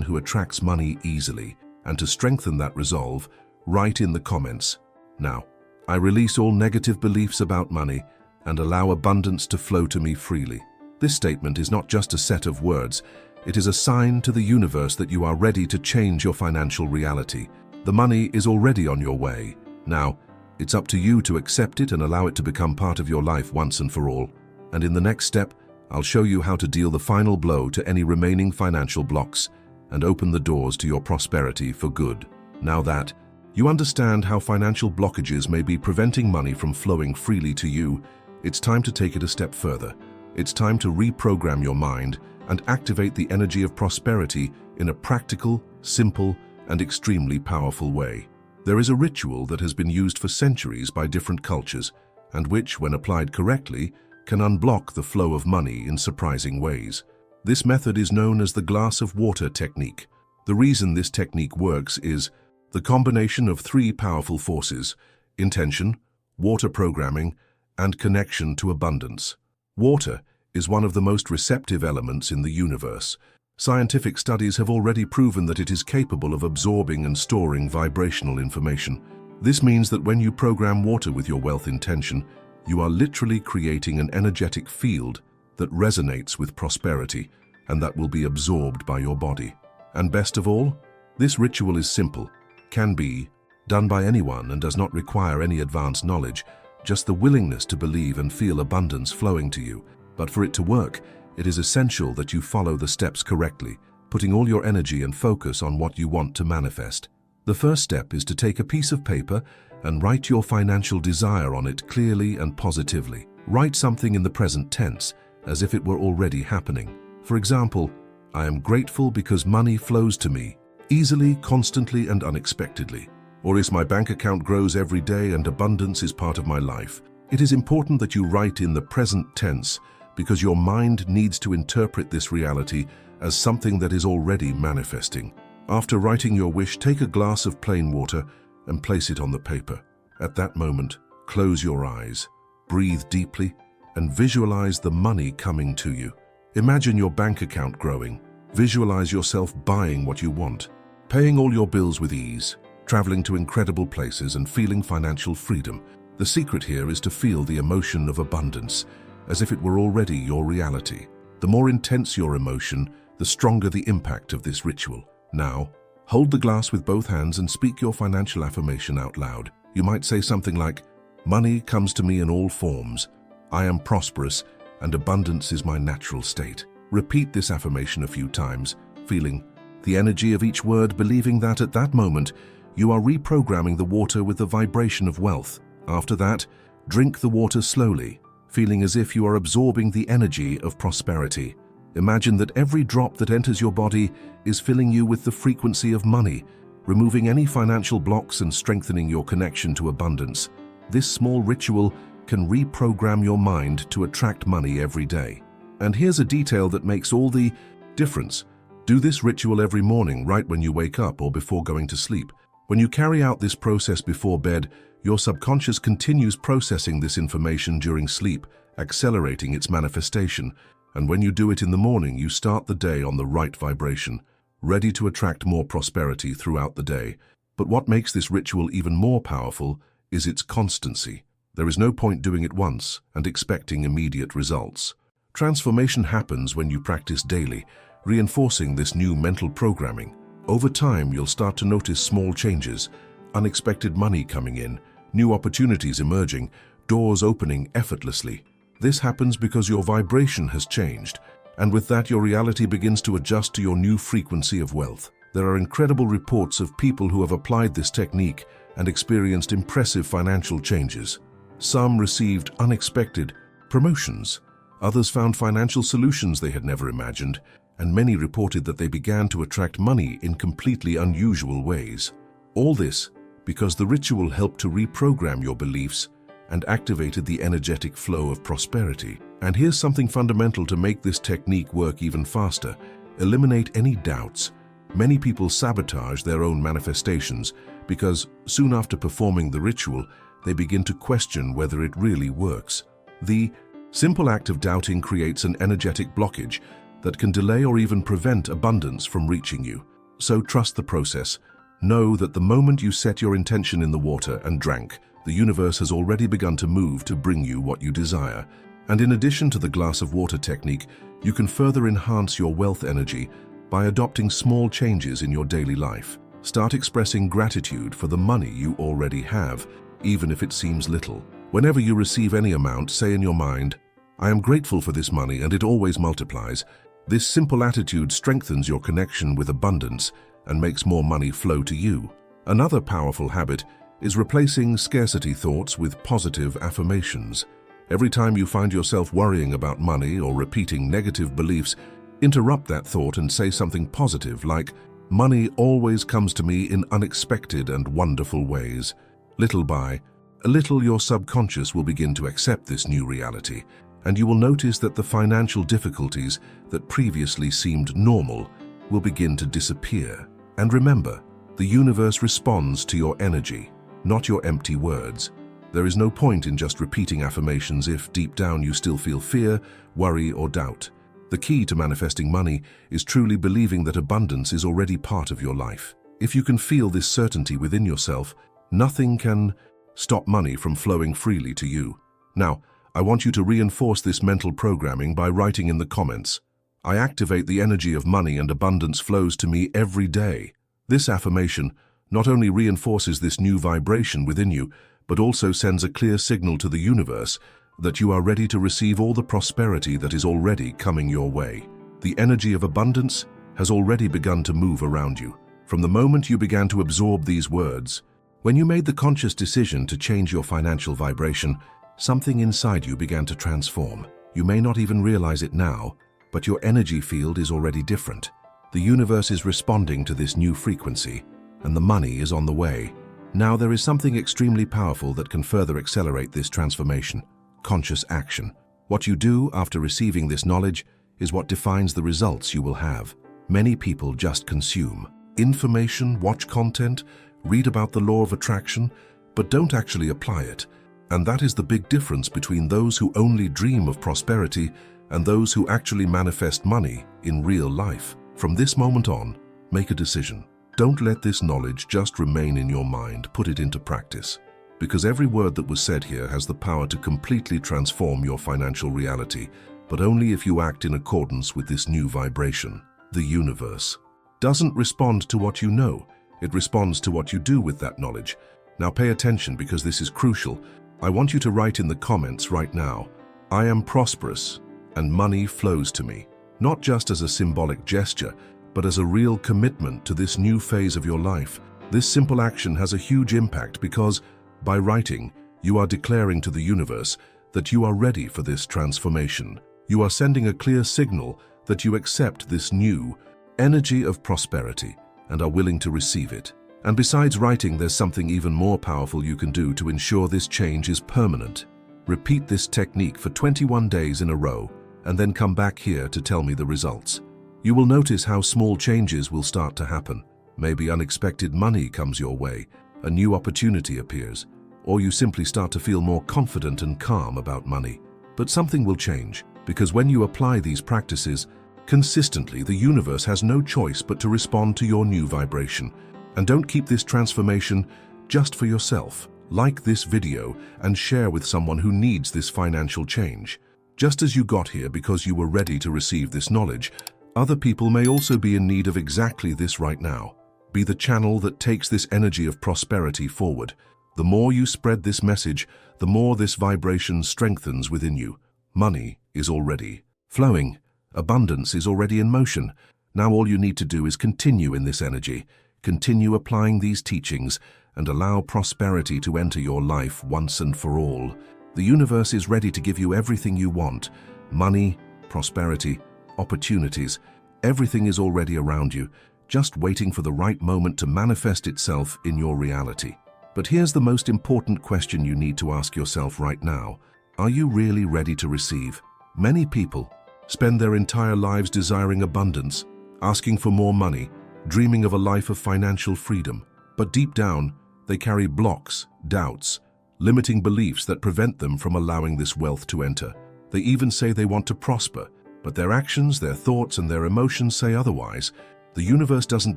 who attracts money easily. And to strengthen that resolve, write in the comments, "Now, I release all negative beliefs about money and allow abundance to flow to me freely." This statement is not just a set of words, it is a sign to the universe that you are ready to change your financial reality. The money is already on your way. Now, it's up to you to accept it and allow it to become part of your life once and for all. And in the next step, I'll show you how to deal the final blow to any remaining financial blocks and open the doors to your prosperity for good. Now that you understand how financial blockages may be preventing money from flowing freely to you, it's time to take it a step further. It's time to reprogram your mind and activate the energy of prosperity in a practical, simple, and extremely powerful way. There is a ritual that has been used for centuries by different cultures, and which, when applied correctly, can unblock the flow of money in surprising ways. This method is known as the glass of water technique. The reason this technique works is the combination of three powerful forces: intention, water programming, and connection to abundance. Water is one of the most receptive elements in the universe. Scientific studies have already proven that it is capable of absorbing and storing vibrational information. This means that when you program water with your wealth intention, you are literally creating an energetic field that resonates with prosperity and that will be absorbed by your body. And best of all, this ritual is simple, can be done by anyone, and does not require any advanced knowledge, just the willingness to believe and feel abundance flowing to you. But for it to work, it is essential that you follow the steps correctly, putting all your energy and focus on what you want to manifest. The first step is to take a piece of paper and write your financial desire on it clearly and positively. Write something in the present tense, as if it were already happening. For example, "I am grateful because money flows to me, easily, constantly, and unexpectedly." Or "As my bank account grows every day and abundance is part of my life." It is important that you write in the present tense, because your mind needs to interpret this reality as something that is already manifesting. After writing your wish, take a glass of plain water and place it on the paper. At that moment, close your eyes, breathe deeply, and visualize the money coming to you. Imagine your bank account growing. Visualize yourself buying what you want, paying all your bills with ease, traveling to incredible places, and feeling financial freedom. The secret here is to feel the emotion of abundance, as if it were already your reality. The more intense your emotion, the stronger the impact of this ritual. Now, hold the glass with both hands and speak your financial affirmation out loud. You might say something like, "Money comes to me in all forms. I am prosperous, and abundance is my natural state." Repeat this affirmation a few times, feeling the energy of each word, believing that at that moment, you are reprogramming the water with the vibration of wealth. After that, drink the water slowly, feeling as if you are absorbing the energy of prosperity. Imagine that every drop that enters your body is filling you with the frequency of money, removing any financial blocks and strengthening your connection to abundance. This small ritual can reprogram your mind to attract money every day. And here's a detail that makes all the difference. Do this ritual every morning, right when you wake up or before going to sleep. When you carry out this process before bed, your subconscious continues processing this information during sleep, accelerating its manifestation. And when you do it in the morning, you start the day on the right vibration, ready to attract more prosperity throughout the day. But what makes this ritual even more powerful is its constancy. There is no point doing it once and expecting immediate results. Transformation happens when you practice daily, reinforcing this new mental programming. Over time, you'll start to notice small changes, unexpected money coming in, new opportunities emerging, doors opening effortlessly. This happens because your vibration has changed, and with that your reality begins to adjust to your new frequency of wealth. There are incredible reports of people who have applied this technique and experienced impressive financial changes. Some received unexpected promotions, others found financial solutions they had never imagined, and many reported that they began to attract money in completely unusual ways. All this because the ritual helped to reprogram your beliefs and activated the energetic flow of prosperity. And here's something fundamental to make this technique work even faster. Eliminate any doubts. Many people sabotage their own manifestations because soon after performing the ritual, they begin to question whether it really works. The simple act of doubting creates an energetic blockage that can delay or even prevent abundance from reaching you. So trust the process. Know that the moment you set your intention in the water and drank, the universe has already begun to move to bring you what you desire. And in addition to the glass of water technique, you can further enhance your wealth energy by adopting small changes in your daily life. Start expressing gratitude for the money you already have, even if it seems little. Whenever you receive any amount, say in your mind, "I am grateful for this money and it always multiplies." This simple attitude strengthens your connection with abundance and makes more money flow to you. Another powerful habit is replacing scarcity thoughts with positive affirmations. Every time you find yourself worrying about money or repeating negative beliefs, interrupt that thought and say something positive like, "Money always comes to me in unexpected and wonderful ways." Little by little, your subconscious will begin to accept this new reality, and you will notice that the financial difficulties that previously seemed normal will begin to disappear. And remember, the universe responds to your energy, not your empty words. There is no point in just repeating affirmations if deep down you still feel fear, worry, or doubt. The key to manifesting money is truly believing that abundance is already part of your life. If you can feel this certainty within yourself, nothing can stop money from flowing freely to you. Now, I want you to reinforce this mental programming by writing in the comments, "I activate the energy of money and abundance flows to me every day." This affirmation not only reinforces this new vibration within you, but also sends a clear signal to the universe that you are ready to receive all the prosperity that is already coming your way. The energy of abundance has already begun to move around you. From the moment you began to absorb these words, when you made the conscious decision to change your financial vibration, something inside you began to transform. You may not even realize it now, but your energy field is already different. The universe is responding to this new frequency, and the money is on the way. Now there is something extremely powerful that can further accelerate this transformation: conscious action. What you do after receiving this knowledge is what defines the results you will have. Many people just consume information, watch content, read about the law of attraction, but don't actually apply it. And that is the big difference between those who only dream of prosperity and those who actually manifest money in real life. From this moment on, make a decision. Don't let this knowledge just remain in your mind, put it into practice. Because every word that was said here has the power to completely transform your financial reality, but only if you act in accordance with this new vibration. The universe doesn't respond to what you know, it responds to what you do with that knowledge. Now pay attention because this is crucial. I want you to write in the comments right now, "I am prosperous and money flows to me." Not just as a symbolic gesture, but as a real commitment to this new phase of your life. This simple action has a huge impact because, by writing, you are declaring to the universe that you are ready for this transformation. You are sending a clear signal that you accept this new energy of prosperity and are willing to receive it. And besides writing, there's something even more powerful you can do to ensure this change is permanent. Repeat this technique for 21 days in a row, and then come back here to tell me the results. You will notice how small changes will start to happen. Maybe unexpected money comes your way, a new opportunity appears, or you simply start to feel more confident and calm about money. But something will change, because when you apply these practices consistently, the universe has no choice but to respond to your new vibration. And don't keep this transformation just for yourself. Like this video and share with someone who needs this financial change. Just as you got here because you were ready to receive this knowledge, other people may also be in need of exactly this right now. Be the channel that takes this energy of prosperity forward. The more you spread this message, the more this vibration strengthens within you. Money is already flowing. Abundance is already in motion. Now all you need to do is continue in this energy. Continue applying these teachings and allow prosperity to enter your life once and for all. The universe is ready to give you everything you want. Money, prosperity, opportunities, everything is already around you, just waiting for the right moment to manifest itself in your reality. But here's the most important question you need to ask yourself right now. Are you really ready to receive? Many people spend their entire lives desiring abundance, asking for more money, dreaming of a life of financial freedom. But deep down, they carry blocks, doubts, limiting beliefs that prevent them from allowing this wealth to enter. They even say they want to prosper, but their actions, their thoughts, and their emotions say otherwise. The universe doesn't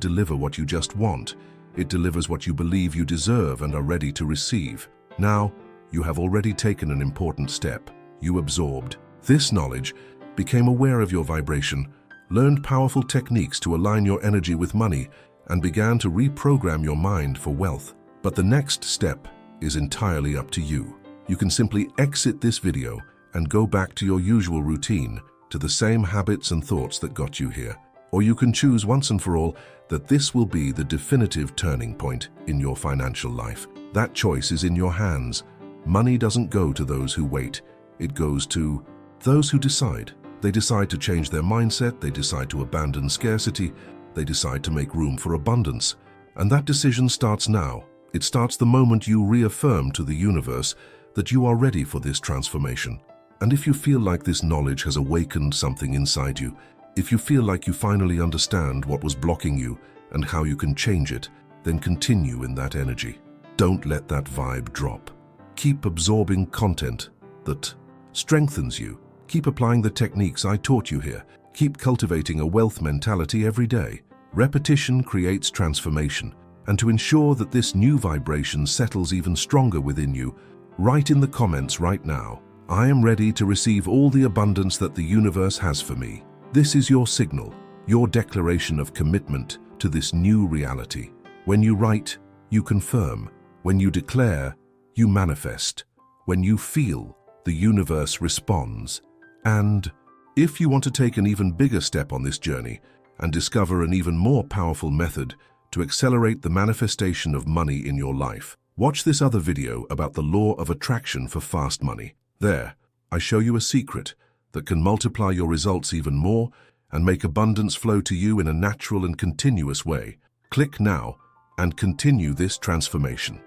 deliver what you just want. It delivers what you believe you deserve and are ready to receive. Now, you have already taken an important step. You absorbed this knowledge, became aware of your vibration, learned powerful techniques to align your energy with money, and began to reprogram your mind for wealth. But the next step is entirely up to you. You can simply exit this video and go back to your usual routine, to the same habits and thoughts that got you here. Or you can choose once and for all that this will be the definitive turning point in your financial life. That choice is in your hands. Money doesn't go to those who wait. It goes to those who decide. They decide to change their mindset, they decide to abandon scarcity, they decide to make room for abundance. And that decision starts now. It starts the moment you reaffirm to the universe that you are ready for this transformation. And if you feel like this knowledge has awakened something inside you, if you feel like you finally understand what was blocking you and how you can change it, then continue in that energy. Don't let that vibe drop. Keep absorbing content that strengthens you. Keep applying the techniques I taught you here. Keep cultivating a wealth mentality every day. Repetition creates transformation. And to ensure that this new vibration settles even stronger within you, write in the comments right now, "I am ready to receive all the abundance that the universe has for me." This is your signal, your declaration of commitment to this new reality. When you write, you confirm. When you declare, you manifest. When you feel, the universe responds. And if you want to take an even bigger step on this journey and discover an even more powerful method to accelerate the manifestation of money in your life, watch this other video about the law of attraction for fast money. There, I show you a secret that can multiply your results even more and make abundance flow to you in a natural and continuous way. Click now and continue this transformation.